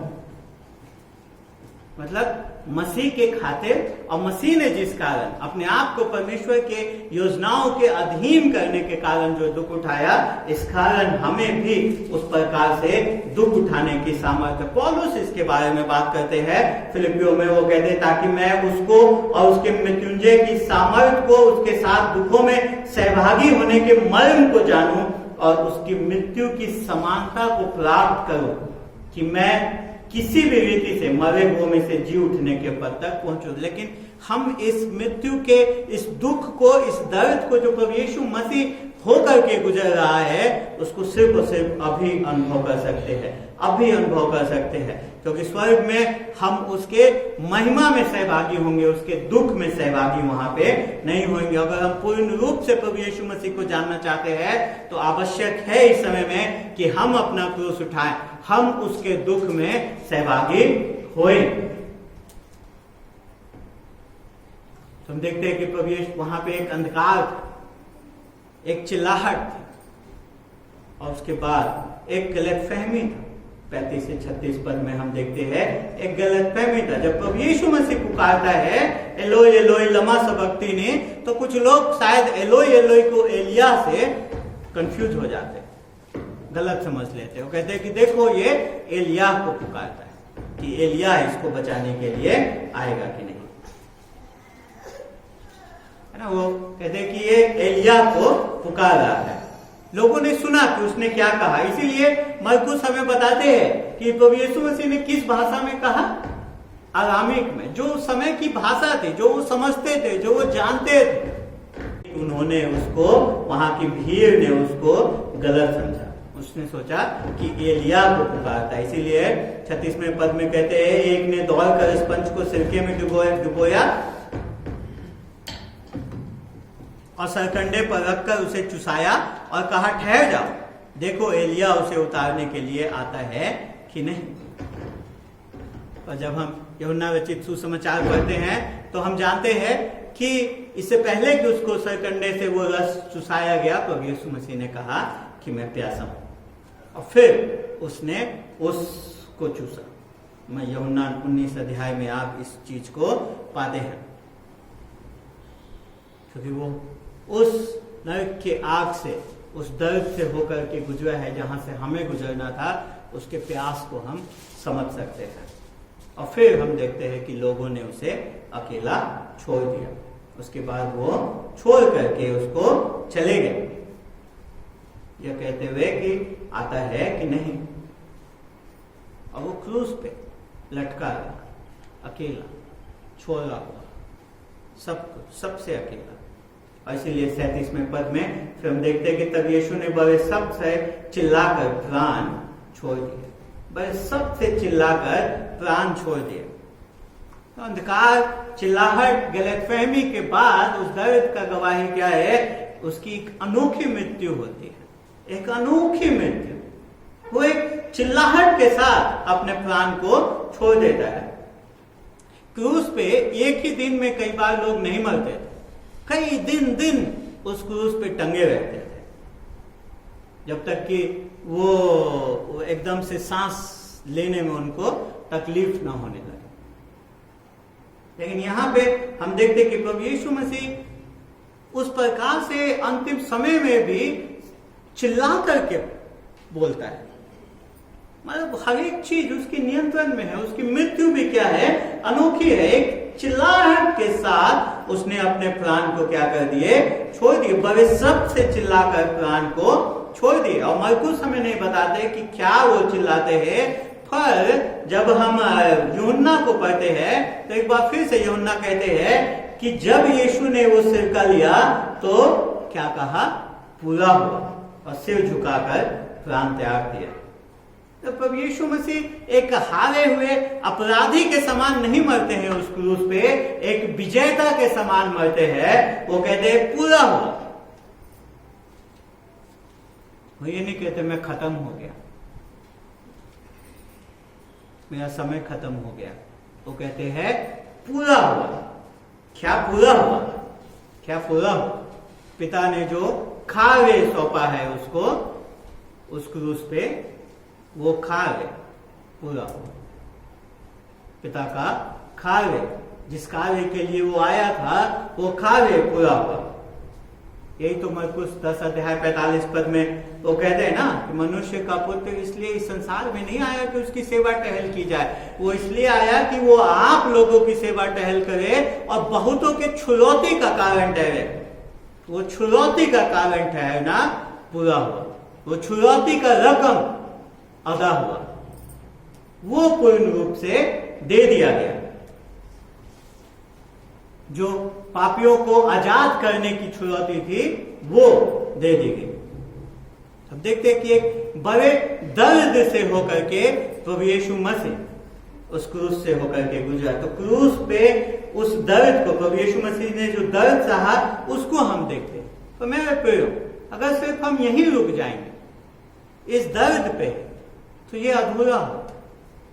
मतलब मसीह के खातिर और मसीह ने जिस कारण अपने आप को परमेश्वर के योजनाओं के अधीन करने के कारण जो दुख उठाया, इस कारण हमें भी उस प्रकार से दुख उठाने की सामर्थ्य। पौलुस इसके बारे में बात करते हैं फिलिपियों में, वो कहते हैं ताकि मैं उसको और उसके मृत्युंजय की सामर्थ्य को, उसके साथ दुखों में सहभागी होने के मर्म को जानूं और उसकी मृत्यु की समानता को प्राप्त करूं, कि मैं किसी भी रीति से मरे हुए में से जी उठने के पद तक पहुंचो। लेकिन हम इस मृत्यु के, इस दुख को, इस दर्द को जो प्रभु यीशु मसीह होकर के गुजर रहा है, उसको सिर्फ और सिर्फ अभी अनुभव कर सकते हैं, अभी अनुभव कर सकते हैं, क्योंकि स्वर्ग में हम उसके महिमा में सहभागी होंगे, उसके दुख में सहभागी वहां पे नहीं होंगे। अगर हम पूर्ण रूप से प्रभु यीशु मसीह को जानना चाहते हैं तो आवश्यक है इस समय में कि हम अपना क्रूस उठाएं, हम उसके दुख में सहभागी होए। हम देखते हैं कि प्रभु यीशु वहां पे एक अंधकार था, एक चिल्लाहट थी, और उसके बाद एक गलतफहमी था। 35 से 36 पद में हम देखते हैं एक गलतफहमी था। जब प्रभु यीशु मसीह पुकारता है एलोई एलोई लमा सबक्तनी, तो कुछ लोग शायद एलोई एलोई को एलिया से कंफ्यूज हो जाते, गलत समझ लेते। वो कहते हैं कि देखो ये एलिया को पुकारता है, कि एलिया इसको बचाने के लिए आएगा कि नहीं, है ना। वो कहते हैं कि ये एलिया को पुकार रहा है। लोगों ने सुना कि उसने क्या कहा, इसीलिए मरकुस हमें बताते हैं कि प्रभु यीशु मसीह ने किस भाषा में कहा, अरामिक में, जो समय की भाषा थी, जो वो समझते थे, जो वो जानते थे। उन्होंने उसको, वहां की भीड़ ने उसको गलत समझा। उसने सोचा कि एलिया को पुकारता है, इसीलिए 36वें पद में कहते हैं एक ने दौड़कर इस पंच को सिरके में डुबोया और सरकंडे पर रखकर उसे चुसाया और कहा ठहर जाओ, देखो एलिया उसे उतारने के लिए आता है कि नहीं। और जब हम यूहन्ना रचित सुसमाचार पढ़ते हैं तो हम जानते हैं कि इससे पहले कि उसको सरकंडे से वो रस चुसाया गया, प्रभु यीशु मसीह ने कहा कि मैं प्यासा हूं, और फिर उसने उसको चूसा। मैं यूहन्ना 19 अध्याय में आप इस चीज को पाते हैं, क्योंकि वो उस नरक के आग से, उस दर्द से होकर के गुजरा है जहां से हमें गुजरना था, उसके प्यास को हम समझ सकते हैं। और फिर हम देखते हैं कि लोगों ने उसे अकेला छोड़ दिया, उसके बाद वो छोड़ करके उसको चले गए, यह कहते हुए कि आता है कि नहीं। और वो क्रूस पे लटका रहा, अकेला, छोड़ा हुआ, सब कुछ, सबसे अकेला। और इसीलिए 37वें पद में फिर हम देखते हैं कि तब यीशु ने बड़े शब्द से चिल्लाकर प्राण छोड़ दिए, बड़े शब्द से चिल्लाकर प्राण छोड़ दिए। तो अंधकार, चिल्लाहट, गलतफहमी के बाद उस दर्द का गवाही क्या है, उसकी एक अनोखी मृत्यु होती है, एक अनोखी मृत्यु। वो एक चिल्लाहट के साथ अपने प्राण को छोड़ देता है। क्रूस पे एक ही दिन में कई बार लोग नहीं मरते थे, कई दिन उस क्रूस पे टंगे रहते थे, जब तक कि वो एकदम से सांस लेने में उनको तकलीफ ना होने लगे। लेकिन यहां पे हम देखते कि प्रभु यीशु मसीह उस प्रकार से अंतिम समय में भी चिल्ला करके बोलता है, मतलब हर एक चीज उसके नियंत्रण में है। उसकी मृत्यु भी क्या है, अनोखी है। एक चिल्लाहट के साथ उसने अपने प्राण को क्या कर दिए, छोड़ दिए। बड़े शब्द से चिल्लाकर प्राण को छोड़ दिए। और मरकुस हमें नहीं बताते कि क्या वो चिल्लाते हैं, पर जब हम यूहन्ना को पढ़ते हैं तो एक बार फिर से यूहन्ना कहते हैं कि जब यीशु ने वो सिरका लिया तो क्या कहा, पूरा हुआ, और सिर झुकाकर प्राण त्याग दिया। तो प्रभु यीशु मसीह एक हारे हुए अपराधी के समान नहीं मरते हैं उस क्रूस पे, एक विजेता के समान मरते हैं। वो कहते हैं पूरा हुआ। वो ये नहीं कहते मैं खत्म हो गया, मेरा समय खत्म हो गया। वो कहते हैं पूरा हुआ। क्या पूरा हुआ, क्या पूरा हुआ? पिता ने जो कार्य सौंपा है उसको उस क्रूस पे, वो कार्य पूरा हुआ। पिता का कार्य, जिस कार्य के लिए वो आया था, वो कार्य पूरा हुआ। यही तो मरकुस 10 अध्याय 45 पद में वो कहते हैं ना कि मनुष्य का पुत्र इसलिए इस संसार में नहीं आया कि उसकी सेवा टहल की जाए, वो इसलिए आया कि वो आप लोगों की सेवा टहल करे और बहुतों के छुड़ौती का कारण ठहरे। वो छुड़ौती का कारण ठहरना पूरा हुआ, वो छुड़ौती का रकम अदा हुआ, वो पूर्ण रूप से दे दिया गया। जो पापियों को आजाद करने की छुड़ौती थी वो दे दी गई। अब देखते हैं कि एक बड़े दर्द से होकर के प्रभु यीशु मसीह उस क्रूस से होकर के गुजरा। तो क्रूस पे उस दर्द को, प्रभु यीशु मसीह ने जो दर्द सहा उसको हम देखते हैं। तो मेरे प्रियो, अगर सिर्फ हम यहीं रुक जाएंगे इस दर्द पे, तो ये अधूरा हो।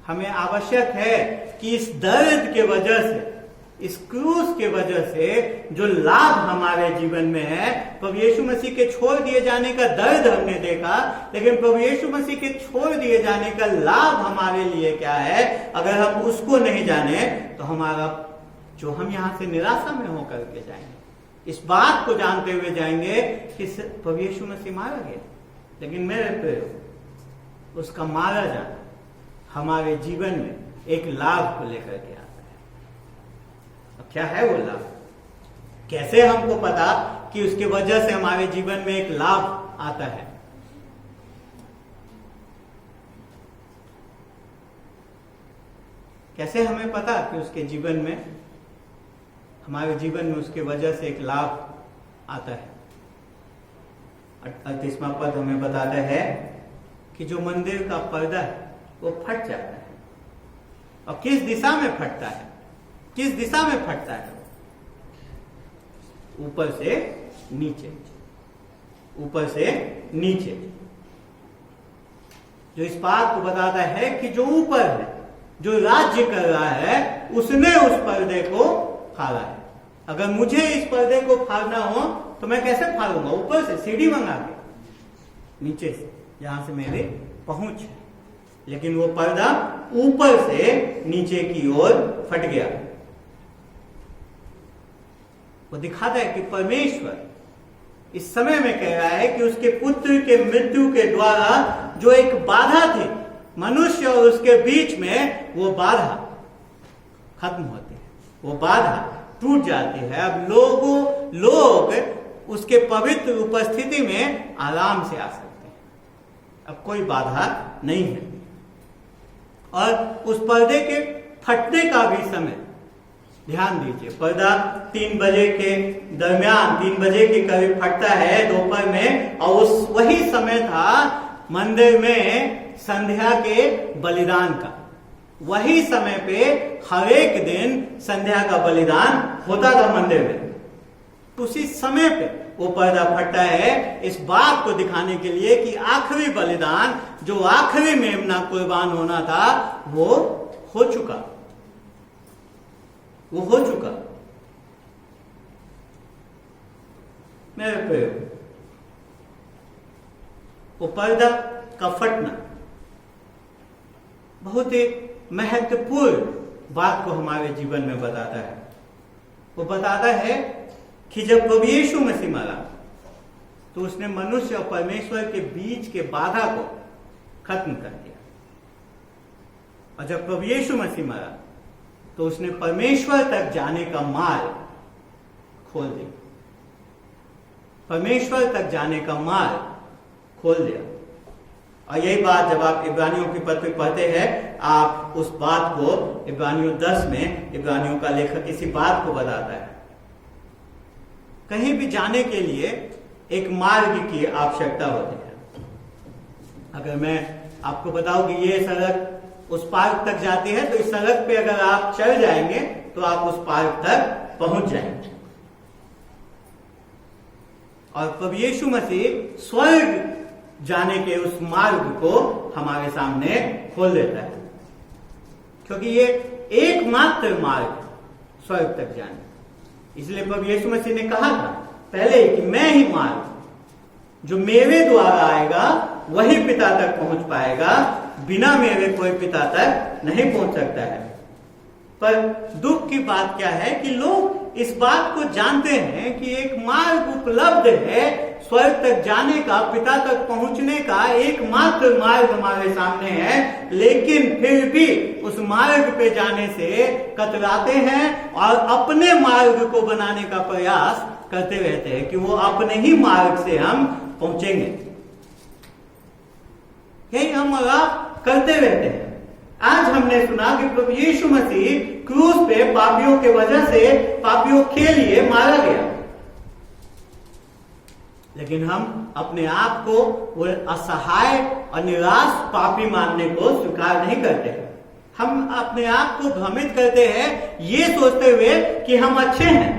हमें आवश्यक है कि इस दर्द के वजह से, इस क्रूस के वजह से जो लाभ हमारे जीवन में है, प्रभु यीशु मसीह के छोड़ दिए जाने का दर्द हमने देखा, लेकिन प्रभु यीशु मसीह के छोड़ दिए जाने का लाभ हमारे लिए क्या है, अगर हम उसको नहीं जाने तो हमारा जो हम यहां से निराशा में होकर के जाएंगे। इस बात को जानते हुए जाएंगे कि प्रभु यीशु मसीह मारा गया, लेकिन मेरे प्रिय, उसका मारा जाना हमारे जीवन में एक लाभ को लेकर के आता है। क्या है वो लाभ? कैसे हमको पता कि उसके वजह से हमारे जीवन में एक लाभ आता है? कैसे हमें पता कि उसके जीवन में, हमारे जीवन में उसके वजह से एक लाभ आता है? 38वां पद हमें बताता है कि जो मंदिर का पर्दा है वो फट जाता है। और किस दिशा में फटता है? किस दिशा में फटता है? ऊपर से नीचे, ऊपर से नीचे। जो इस बात को बताता है कि जो ऊपर है, जो राज्य कर रहा है, उसने उस पर्दे को फाड़ा है। अगर मुझे इस पर्दे को फाड़ना हो तो मैं कैसे फाड़ूंगा? ऊपर से, सीढ़ी मंगा के, नीचे से, जहां से मेरे पहुंच है। लेकिन वो पर्दा ऊपर से नीचे की ओर फट गया। वो दिखाता है कि परमेश्वर इस समय में कह रहा है कि उसके पुत्र के मृत्यु के द्वारा जो एक बाधा थी मनुष्य और उसके बीच में, वो बाधा खत्म होती है, वो बाधा टूट जाती है। अब लोग उसके पवित्र उपस्थिति में आराम से आ सकते हैं। अब कोई बाधा नहीं है। और उस पर्दे के फटने का भी समय ध्यान दीजिए। पर्दा 3 बजे के दरमियान, 3 बजे के करीब फटता है दोपहर में, और उस वही समय था मंदिर में संध्या के बलिदान का। वही समय पे हर एक दिन संध्या का बलिदान होता था मंदिर में। उसी समय पे वो पर्दा फटा है, इस बात को दिखाने के लिए कि आखिरी बलिदान, जो आखिरी मेमना कुर्बान होना था, वो हो चुका, वो हो चुका। मेरे प्रिय, वो पर्दा का फटना बहुत ही महत्वपूर्ण बात को हमारे जीवन में बताता है। वो बताता है कि जब प्रभु यीशु मसीह मरा तो उसने मनुष्य और परमेश्वर के बीच के बाधा को खत्म कर दिया, और जब प्रभु यीशु मसीह मरा तो उसने परमेश्वर तक जाने का मार्ग खोल दिया, परमेश्वर तक जाने का मार्ग खोल दिया। और यही बात जब आप इब्रानियों की पत्र पढ़ते हैं, आप उस बात को इब्रानियों 10 में इब्रानियों का लेखक इसी बात को बताता है। कहीं भी जाने के लिए एक मार्ग की आवश्यकता होती है। अगर मैं आपको बताऊं कि ये सड़क उस पार्क तक जाती है, तो इस सड़क पे अगर आप चल जाएंगे तो आप उस पार्क तक पहुंच जाएंगे। और प्रभु यीशु मसीह स्वर्ग जाने के उस मार्ग को हमारे सामने खोल देता है, क्योंकि ये एकमात्र मार्ग स्वर्ग तक जाने। इसलिए प्रभु यीशु मसीह ने कहा था पहले कि मैं ही मार्ग, जो मेरे द्वारा आएगा वही पिता तक पहुंच पाएगा, बिना मेरे कोई पिता तक नहीं पहुंच सकता है। पर दुख की बात क्या है कि लोग इस बात को जानते हैं कि एक मार्ग उपलब्ध है स्वर्ग तक जाने का, पिता तक पहुंचने का एकमात्र मार्ग हमारे सामने है, लेकिन फिर भी उस मार्ग पे जाने से कतराते हैं और अपने मार्ग को बनाने का प्रयास करते रहते हैं कि वो अपने ही मार्ग से हम पहुंचेंगे। यही हम आप करते रहते हैं। आज हमने सुना कि प्रभु यीशु मसीह क्रूस पे पापियों के वजह से, पापियों के लिए मारा गया, लेकिन हम अपने आप को वो असहाय और निराश पापी मानने को स्वीकार नहीं करते। हम अपने आप को भ्रमित करते हैं ये सोचते हुए कि हम अच्छे हैं,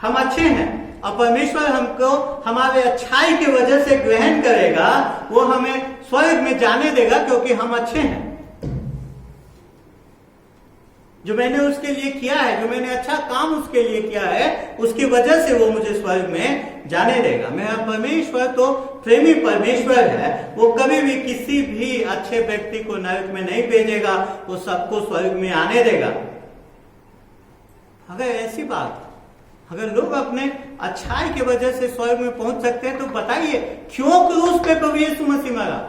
हम अच्छे हैं, और परमेश्वर हमको हमारे अच्छाई की वजह से ग्रहण करेगा, वो हमें स्वर्ग में जाने देगा क्योंकि हम अच्छे हैं। जो मैंने उसके लिए किया है, जो मैंने अच्छा काम उसके लिए किया है, उसकी वजह से वो मुझे स्वर्ग में जाने देगा। मेरा परमेश्वर तो प्रेमी परमेश्वर है, वो कभी भी किसी भी अच्छे व्यक्ति को नरक में नहीं भेजेगा, वो सबको स्वर्ग में आने देगा। अगर ऐसी बात, अगर लोग अपने अच्छाई की वजह से स्वर्ग में पहुंच सकते हैं, तो बताइए क्यों क्रूस पे प्रभु यीशु मसीह मरा?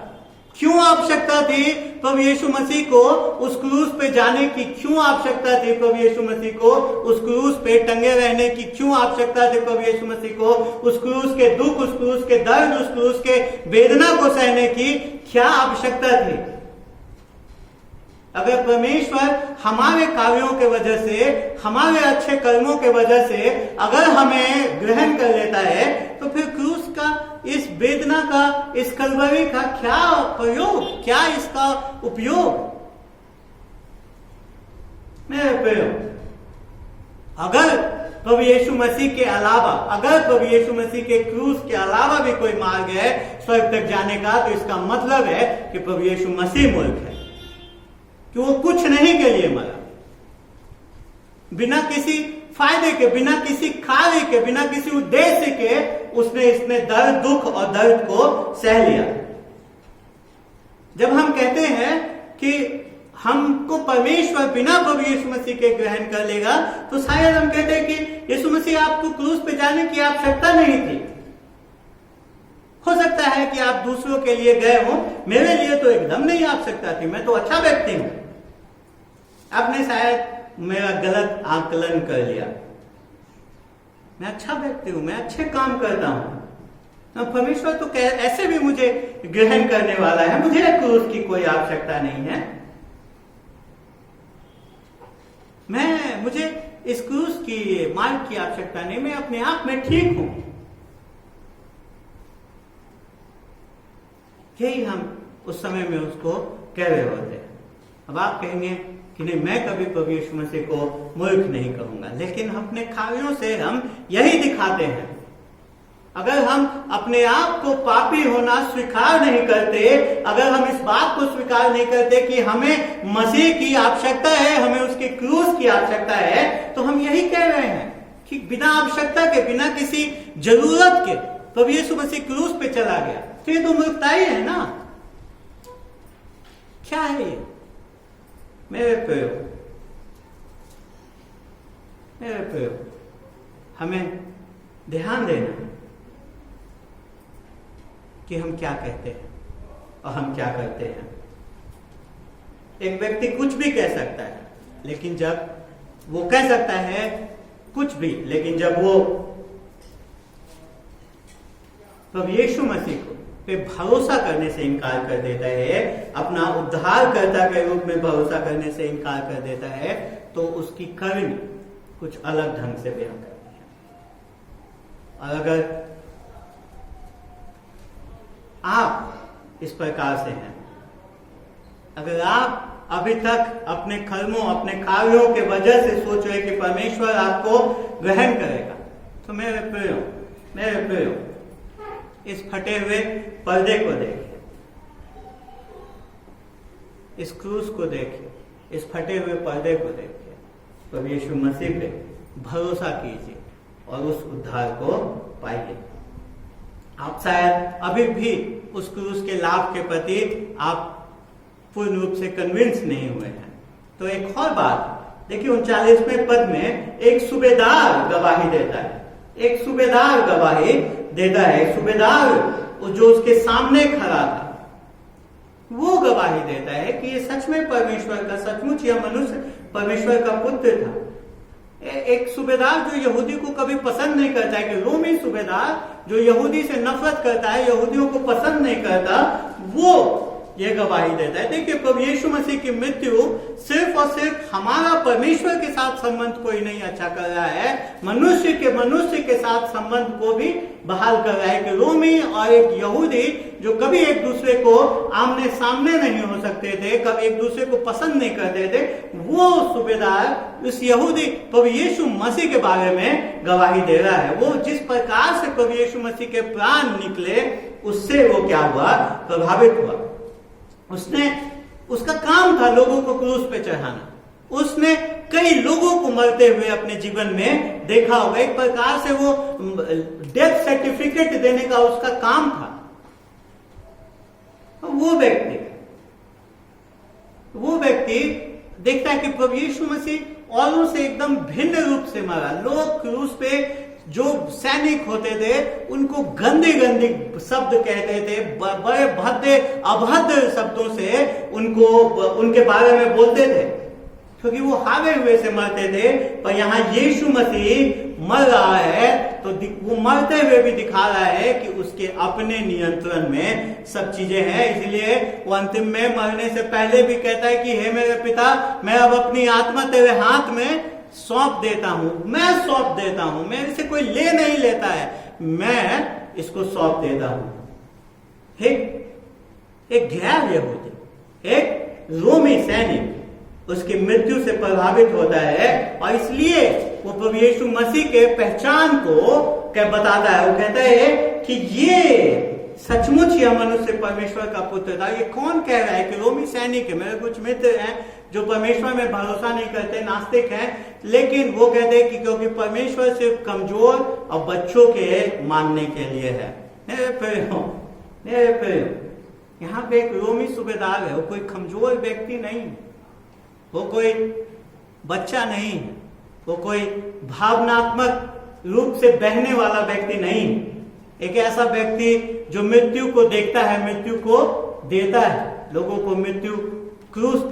क्यों आवश्यकता थी प्रभु यीशु मसीह को उस क्रूस पे जाने की? क्यों आवश्यकता थी प्रभु यीशु मसीह को उस क्रूस पे टंगे रहने की? क्यों आवश्यकता थी प्रभु यीशु मसीह को उस क्रूस के दुख, उस क्रूस के दर्द, उस क्रूस के वेदना को सहने की क्या आवश्यकता थी? अगर परमेश्वर हमारे कार्यों के वजह से, हमारे अच्छे कर्मों के वजह से अगर हमें ग्रहण कर लेता है, तो फिर क्रूस का, इस वेदना का, इस कलवरी का क्या प्रयोग, क्या इसका उपयोग? मेरे प्रियो, अगर प्रभु यीशु मसीह के अलावा, अगर प्रभु यीशु मसीह के क्रूस के अलावा भी कोई मार्ग है स्वर्ग तक जाने का, तो इसका मतलब है कि प्रभु यीशु मसीह मूर्ख है, कि वो कुछ नहीं के लिए मरा, बिना किसी फायदे के, बिना किसी कार्य के, बिना किसी उद्देश्य के उसने इसने दर्द, दुख और दर्द को सह लिया। जब हम कहते हैं कि हमको परमेश्वर बिना प्रभु यीशु मसीह के ग्रहण कर लेगा, तो शायद हम कहते हैं कि यीशु मसीह आपको क्रूस पे जाने की आवश्यकता नहीं थी। हो सकता है कि आप दूसरों के लिए गए हो, मेरे लिए तो एकदम नहीं आवश्यकता थी, मैं तो अच्छा व्यक्ति हूं। आपने शायद मेरा गलत आकलन कर लिया, मैं अच्छा व्यक्ति हूं, मैं अच्छे काम करता हूं, परमेश्वर तो ऐसे भी मुझे ग्रहण करने वाला है, मुझे क्रूस की कोई आवश्यकता नहीं है, मुझे इस क्रूस की मार्ग की आवश्यकता नहीं, मैं अपने आप में ठीक हूं। यही हम उस समय में उसको कह रहे होते हैं। अब आप कहेंगे कि नहीं, मैं कभी प्रभु यीशु मसीह को मूर्ख नहीं कहूंगा, लेकिन अपने कार्यों से हम यही दिखाते हैं। अगर हम अपने आप को पापी होना स्वीकार नहीं करते, अगर हम इस बात को स्वीकार नहीं करते कि हमें मसीह की आवश्यकता है, हमें उसके क्रूस की आवश्यकता है, तो हम यही कह रहे हैं कि बिना आवश्यकता के, बिना किसी जरूरत के प्रभु यीशु मसीह क्रूस पे चला गया, तो ये तो मूर्खता ही है ना। क्या है ये? मेरे प्रियो, हमें ध्यान देना है कि हम क्या कहते हैं और हम क्या करते हैं। एक व्यक्ति कुछ भी कह सकता है, लेकिन जब वो कह सकता है कुछ भी, लेकिन जब वो प्रभु यीशु मसीह को पे भरोसा करने से इनकार कर देता है, अपना उद्धारकर्ता के रूप में भरोसा करने से इनकार कर देता है, तो उसकी करनी कुछ अलग ढंग से बयान करती है। और अगर आप इस प्रकार से हैं, अगर आप अभी तक अपने कर्मों, अपने कार्यों के वजह से सोच रहे कि परमेश्वर आपको ग्रहण करेगा, तो मेरे प्रियो, इस फटे हुए पर्दे को देखिए, इस क्रूस को देखिए, इस फटे हुए पर्दे को देखिए, प्रभु यीशु मसीह पे भरोसा कीजिए और उस उद्धार को पाइए। आप शायद अभी भी उस क्रूस के लाभ के प्रति आप पूर्ण रूप से कन्विंस नहीं हुए हैं। तो एक और बात देखिए, 39वें पद में एक सूबेदार गवाही देता है, एक सूबेदार गवाही देता है। सूबेदार जो उसके सामने खड़ा था, वो गवाही देता है कि ये सच में परमेश्वर का, सचमुच यह मनुष्य परमेश्वर का पुत्र था। एक सूबेदार जो यहूदी को कभी पसंद नहीं करता है, कि रोमी सूबेदार जो यहूदी से नफरत करता है, यहूदियों को पसंद नहीं करता, वो ये गवाही देता है। देखिए, प्रभु यीशु मसीह की मृत्यु सिर्फ और सिर्फ हमारा परमेश्वर के साथ संबंध को ही नहीं अच्छा कर रहा है, मनुष्य के साथ संबंध को भी बहाल कर रहा है। कि रोमी और एक यहूदी जो कभी एक दूसरे को आमने सामने नहीं हो सकते थे, कभी एक दूसरे को पसंद नहीं करते थे, वो सूबेदार उस यहूदी प्रभु यीशु मसीह के बारे में गवाही दे रहा है। वो जिस प्रकार से प्रभु यीशु मसीह के प्राण निकले, उससे वो क्या हुआ? प्रभावित हुआ। उसका काम था लोगों को क्रूस पे चढ़ाना। उसने कई लोगों को मरते हुए अपने जीवन में देखा होगा। एक प्रकार से वो डेथ सर्टिफिकेट देने का उसका काम था। वो व्यक्ति देखता है कि प्रभु यीशु मसीह औरों से एकदम भिन्न रूप से मरा। लोग क्रूस पे जो सैनिक होते थे उनको गंदे गंदे शब्द कहते थे, बड़े भद्दे अभद्र शब्दों से उनके बारे में बोलते थे, क्योंकि वो हारे हुए से मरते थे। पर यहाँ यीशु मसीह मर रहा है, तो वो मरते हुए भी दिखा रहा है कि उसके अपने नियंत्रण में सब चीजें हैं। इसलिए वो अंतिम में मरने से पहले भी कहता है कि हे मेरे पिता, मैं अब अपनी आत्मा तेरे हाथ में सौंप देता हूं, मैं सौंप देता हूं। मेरे से कोई ले नहीं लेता है, मैं इसको सौंप देता हूं। एक गैर यहूदी, एक रोमी सैनिक उसकी मृत्यु से प्रभावित होता है, और इसलिए वो प्रभु यीशु मसीह के पहचान को क्या बताता है। वो कहता है कि ये सचमुच यह मनुष्य परमेश्वर का पुत्र था। ये कौन कह रहा है? कि रोमी सैनिक है। मेरे कुछ मित्र हैं जो परमेश्वर में भरोसा नहीं करते, नास्तिक हैं, लेकिन वो कहते हैं कि क्योंकि परमेश्वर सिर्फ कमजोर और बच्चों के मानने के लिए है। मेरे प्रियो, यहाँ पे एक रोमी सूबेदार है। वो कोई कमजोर व्यक्ति नहीं, वो कोई बच्चा नहीं, वो कोई भावनात्मक रूप से बहने वाला व्यक्ति नहीं। एक ऐसा व्यक्ति जो मृत्यु को देखता है, मृत्यु को देता है, लोगों को मृत्यु क्रूस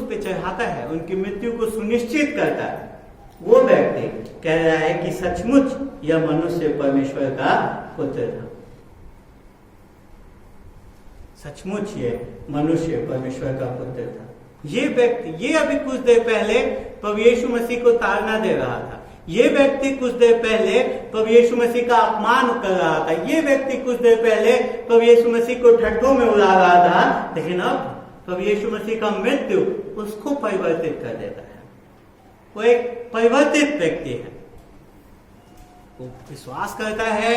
पे चढ़ाता है, उनकी मृत्यु को सुनिश्चित करता है। वो व्यक्ति कह रहा है कि सचमुच यह मनुष्य परमेश्वर का पुत्र था। सचमुच ये मनुष्य परमेश्वर का पुत्र था। ये व्यक्ति, ये अभी कुछ देर पहले प्रभु यीशु मसीह को ताड़ना दे रहा था। ये व्यक्ति कुछ देर पहले प्रभु यीशु मसीह का अपमान कर रहा था। ये व्यक्ति कुछ देर पहले प्रभु यीशु मसीह को ठट्ठों में उड़ा रहा था, लेकिन अब प्रभु यीशु मसीह का मृत्यु उसको परिवर्तित कर देता है। वो एक परिवर्तित व्यक्ति है। वो विश्वास करता है,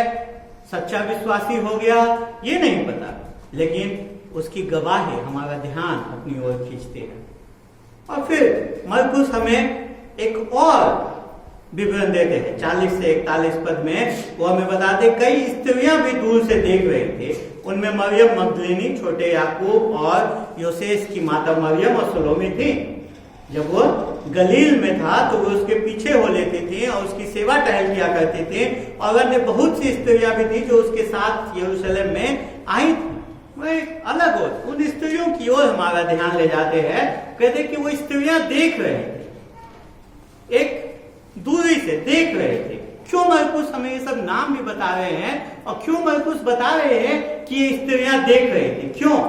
सच्चा विश्वासी हो गया, ये नहीं पता, लेकिन उसकी गवाही हमारा ध्यान अपनी ओर खींचती है। और फिर मरकुस हमें एक और विवरण देते हैं 40 से 41 पद में। वो हमें बताते कई स्त्रियां भी दूर से देख रही थी, उनमें मरियम मगदलीनी, छोटे याकूब और योसेस की माता मरियम और सलोमी थी। जब वो गलील में था तो वो उसके पीछे हो लेते थे और उसकी सेवा टहल किया करते थे, और अन्य बहुत सी स्त्रियां भी थी जो उसके साथ यरूशलेम में आई थी। वो एक अलग हो, उन स्त्रियों की ओर हमारा ध्यान ले जाते हैं। कहते कि वो स्त्रियां देख रहे थे, एक दूरी से देख रहे थे। क्यों मरकुस हमें ये सब नाम भी बता रहे हैं, और क्यों मरकुस बता रहे हैं कि ये स्त्रियां देख रही थी? क्यों?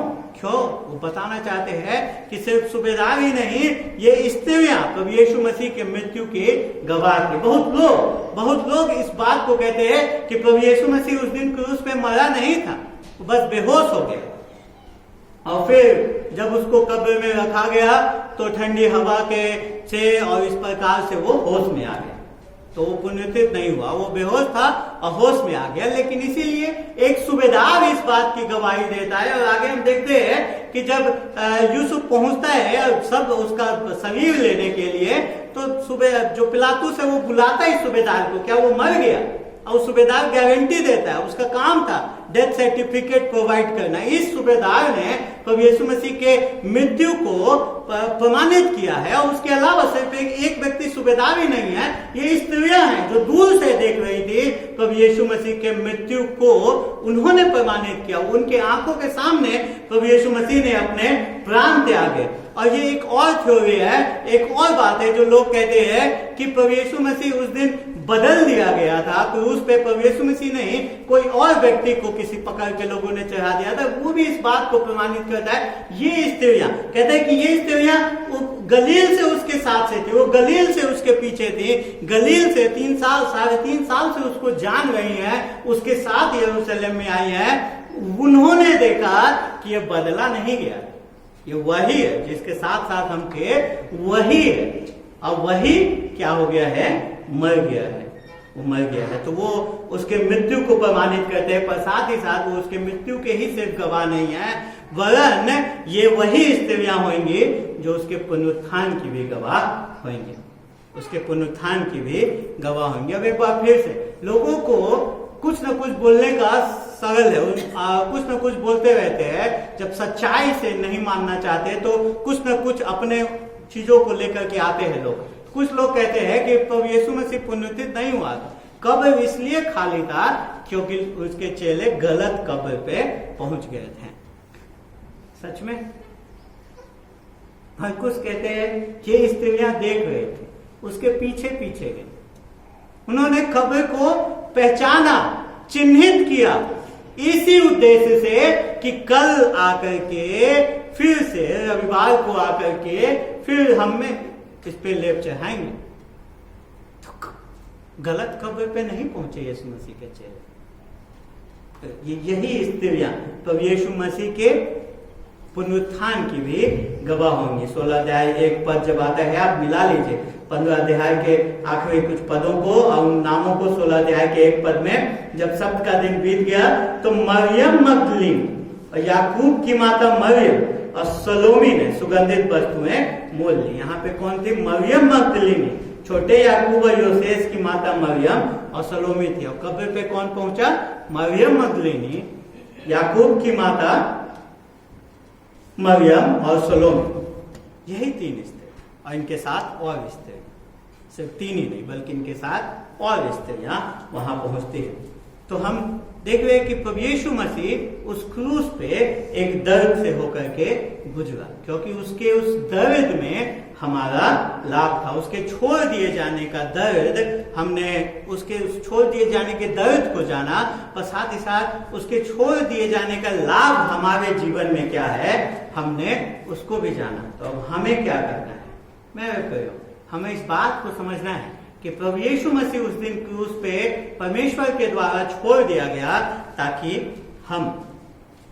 वो बताना चाहते हैं कि सिर्फ सूबेदार ही नहीं, ये स्त्रियां प्रभु यीशु मसीह के मृत्यु के गवाह थे। बहुत लोग इस बात को कहते हैं कि प्रभु यीशु मसीह उस दिन क्रूस पे मरा नहीं था, वो बस बेहोश हो गया, और फिर जब उसको कब्र में रखा गया तो ठंडी हवा के से और इस प्रकार से वो होश में आ गया। तो वो पुनरुत्थित नहीं हुआ, वो बेहोश था और होश में आ गया। लेकिन इसीलिए एक सूबेदार इस बात की गवाही देता है। और आगे हम देखते हैं कि जब यूसुफ पहुंचता है और सब उसका शरीर लेने के लिए, तो जो पिलातुस है वो बुलाता है सूबेदार को, क्या वो मर गया? और सूबेदार गारंटी देता है, उसका काम था डेथ सर्टिफिकेट प्रोवाइड करना। इस सूबेदार ने प्रभु यीशु मसीह के मृत्यु को प्रमाणित किया है। और उसके अलावा सिर्फ एक व्यक्ति सूबेदार ही नहीं है, ये स्त्रियां हैं जो दूर से देख रही थी प्रभु यीशु मसीह के मृत्यु को, उन्होंने प्रमाणित किया। उनके आंखों के सामने प्रभु यीशु मसीह ने अपने प्राण त्यागे। और ये एक और थ्योरी है, एक और बात है जो लोग कहते हैं कि प्रभु यीशु मसीह उस दिन बदल दिया गया था, क्रूस पे प्रभु यीशु मसीह नहीं कोई और व्यक्ति को किसी पकड़ के लोगों ने चढ़ा दिया था। वो भी इस बात को प्रमाणित करता है। ये स्त्रियां कहते हैं कि ये स्त्रियां गलील से उसके साथ से थी, वो गलील से उसके पीछे थी, गलील से 3 साल 3.5 साल से उसको जान रही है, उसके साथ यरूशलेम में आई है। उन्होंने देखा कि ये बदला नहीं गया, ये वही है जिसके साथ साथ हम थे, वही है। और वही क्या हो गया है? मर गया है, वो मर गया है। तो वो उसके मृत्यु को प्रमाणित करते हैं, पर साथ ही साथ वो उसके मृत्यु के ही सिर्फ गवाह नहीं है, वरन ये वही स्त्रियां होंगी जो उसके पुनरुत्थान की भी गवाह होंगे, उसके पुनरुत्थान की भी गवाह होंगे। अब एक बार फिर से लोगों को कुछ न कुछ बोलने का सरल है, कुछ न कुछ बोलते रहते हैं। जब सच्चाई से नहीं मानना चाहते तो कुछ न कुछ अपने चीजों को लेकर के आते हैं लोग। कुछ लोग कहते हैं कि प्रभु यीशु मसीह पुनरुत्थित नहीं हुआ था, कब्र इसलिए खाली था क्योंकि उसके चेले गलत कब्र पे पहुंच गए थे। सच में मरकुस कहते हैं ये स्त्रियां देख रहे थे, उसके पीछे पीछे गए, उन्होंने कब्र को पहचाना, चिन्हित किया, इसी उद्देश्य से कि कल आकर के फिर से रविवार को आकर के फिर हमें इस पे लेप चढ़ाएंगे। तो गलत कब्र पे नहीं पहुंचे यीशु मसीह के चेले। यही स्त्रियां तो यीशु मसीह के पुनरुत्थान की भी गवाह होंगी। 16 अध्याय 1 पद जब आता है, आप मिला लीजिए 15 अध्याय के आखिरी कुछ पदों को और उन नामों को। 16 अध्याय के 1 पद में, जब सब्त का दिन बीत गया तो मरियम मगदलीनी और याकूब की माता मरियम और सलोमी ने सुगंधित वस्तुएं मोल ली। यहाँ पे कौन थी? मरियम मगदलीनी, छोटे याकूब और योसेस की माता मरियम और सलोमी थी। और कब्र पे कौन पहुंचा? मरियम मगदलीनी, याकूब की माता मरियम और सलोमी, यही 3 स्त्री, और इनके साथ और स्त्री, सिर्फ 3 ही नहीं बल्कि इनके साथ और स्त्रियां वहां पहुंचती है। तो हम देख रहे हैं कि प्रभु यीशु मसीह उस क्रूस पे एक दर्द से होकर के गुजरा, क्योंकि उसके उस दर्द में हमारा लाभ था। उसके छोड़ दिए जाने का दर्द, हमने उसके छोड़ दिए जाने के दर्द को जाना, और साथ ही साथ उसके छोड़ दिए जाने का लाभ हमारे जीवन में क्या है, हमने उसको भी जाना। तो अब हमें क्या करना है? मैं कह रहा हूं, हमें इस बात को समझना है कि प्रभु यीशु मसीह उस दिन क्रूस पे परमेश्वर के द्वारा छोड़ दिया गया ताकि हम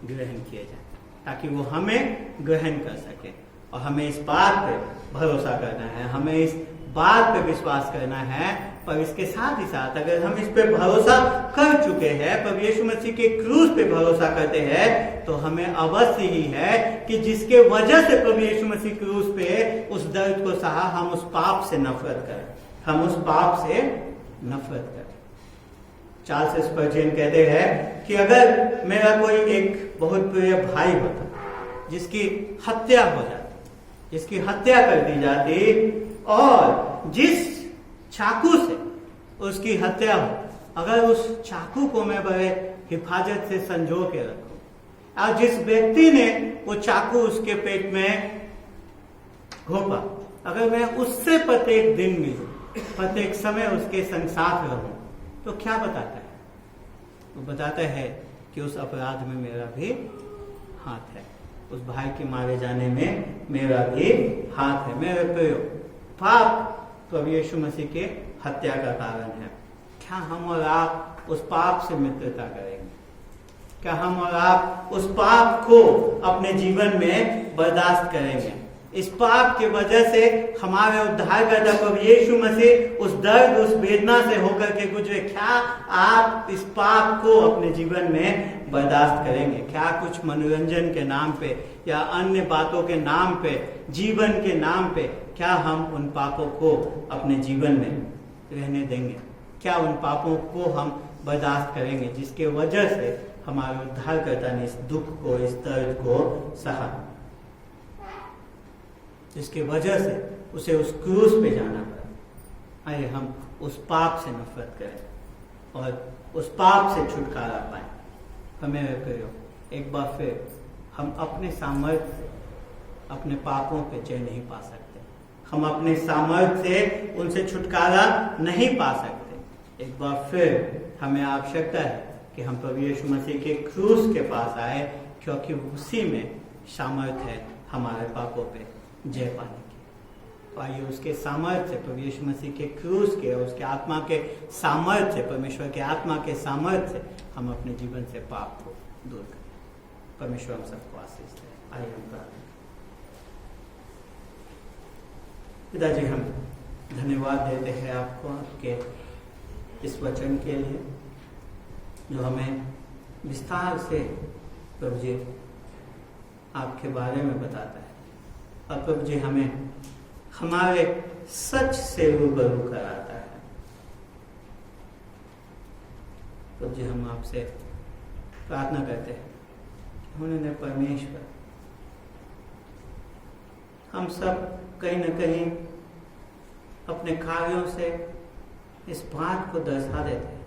ग्रहण किए जाए, ताकि वो हमें ग्रहण कर सके। और हमें इस बात पे भरोसा करना है, हमें इस बात पे विश्वास करना है। पर इसके साथ ही साथ अगर हम इस पे भरोसा कर चुके हैं, प्रभु यीशु मसीह के क्रूस पे भरोसा करते हैं, तो हमें अवश्य ही है कि जिसके वजह से प्रभु यीशु मसीह क्रूस पे उस दर्द को सहा, हम उस पाप से नफरत करें, हम उस पाप से नफरत करें। चार्ल्स स्पर्जन कहते हैं कि अगर मेरा कोई एक बहुत प्रिय भाई होता जिसकी हत्या हो जाती, जिसकी हत्या कर दी जाती, और जिस चाकू से उसकी हत्या हो, अगर उस चाकू को मैं बड़े हिफाजत से संजो के रखूं, और जिस व्यक्ति ने वो चाकू उसके पेट में घोंपा, अगर मैं उससे प्रत्येक दिन मिलूं, प्रत्येक समय उसके संग साथ रहूं, तो क्या बताता है? वो बताता है कि उस अपराध में मेरा भी हाथ है, उस भाई के मारे जाने में मेरा भी हाथ है। मेरे प्रियो, पाप प्रभु यीशु मसीह के हत्या का कारण है। क्या हम और आप उस पाप से मित्रता करेंगे? क्या हम और आप उस पाप को अपने जीवन में बर्दाश्त करेंगे? इस पाप की वजह से हमारे उद्धारकर्ता प्रभु यीशु मसीह उस दर्द, उस वेदना से होकर के गुजरे। क्या आप इस पाप को अपने जीवन में बर्दाश्त करेंगे? क्या कुछ मनोरंजन के नाम पे या अन्य बातों के नाम पे, जीवन के नाम पे, क्या हम उन पापों को अपने जीवन में रहने देंगे? क्या उन पापों को हम बर्दाश्त करेंगे जिसके वजह से हमारे उद्धारकर्ता ने इस दुख को, इस दर्द को सहा, जिसकी वजह से उसे उस क्रूस पे जाना पड़ा? आइए हम उस पाप से नफरत करें और उस पाप से छुटकारा पाए। हमें कहो, एक बार फिर हम अपने सामर्थ्य से अपने पापों पे जय नहीं पा सकते, हम अपने सामर्थ्य से उनसे छुटकारा नहीं पा सकते। एक बार फिर हमें आवश्यकता है कि हम प्रभु यीशु मसीह के क्रूस के पास आए, क्योंकि उसी में सामर्थ्य है हमारे पापों पे जय पाने की। तो आइए उसके सामर्थ्य, प्रभु यीशु मसीह के क्रूस के और उसके आत्मा के सामर्थ्य, परमेश्वर के आत्मा के सामर्थ्य, हम अपने जीवन से पाप को दूर करें। परमेश्वर हम सबको आशीष दे। आइए हम प्रार्थना। पिताजी, हम धन्यवाद देते हैं आपको, आपके इस वचन के लिए जो हमें विस्तार से प्रभु जी आपके बारे में बताता है, और प्रभु जी हमें हमारे सच से रूबरू कराता है। प्रभु जी हम आपसे प्रार्थना करते हैं कि उन्होंने परमेश्वर हम सब कहीं न कहीं अपने कार्यों से इस बात को दर्शा देते हैं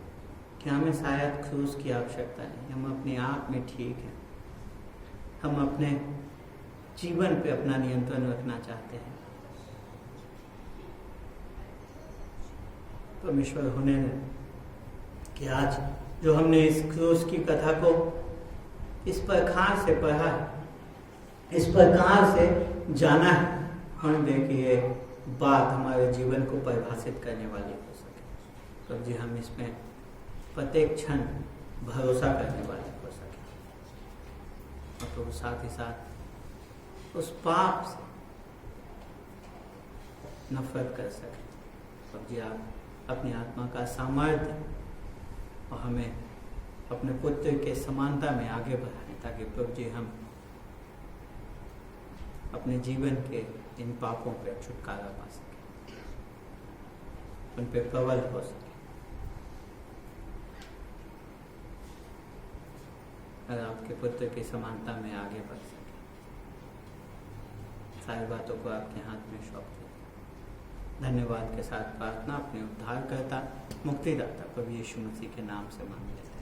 कि हमें शायद क्रूस की आवश्यकता नहीं, हम अपने आप में ठीक हैं, हम अपने जीवन पे अपना नियंत्रण रखना चाहते हैं। परमेश्वर होने कि आज जो हमने इस क्रूस की कथा को इस प्रकार से पढ़ा है, इस प्रकार से जाना है, हम दे कि ये बात हमारे जीवन को परिभाषित करने वाली हो सके। तो जी हम इसमें प्रत्येक क्षण भरोसा करने वाले हो सके, और तो साथ ही साथ उस पाप से नफरत कर सके। तो जी आप अपनी आत्मा का सामर्थ्य और हमें अपने पुत्र के समानता में आगे बढ़ाएं, ताकि प्रभु जी हम अपने जीवन के इन पापों पर छुटकारा पा सके, उन पे प्रबल हो सके, और आपके पुत्र की समानता में आगे बढ़ सके। सारी बातों को आपके हाथ में सौंप दें। धन्यवाद के साथ प्रार्थना अपने उद्धारकर्ता, मुक्तिदाता प्रभु यीशु मसीह के नाम से मांग लेते हैं।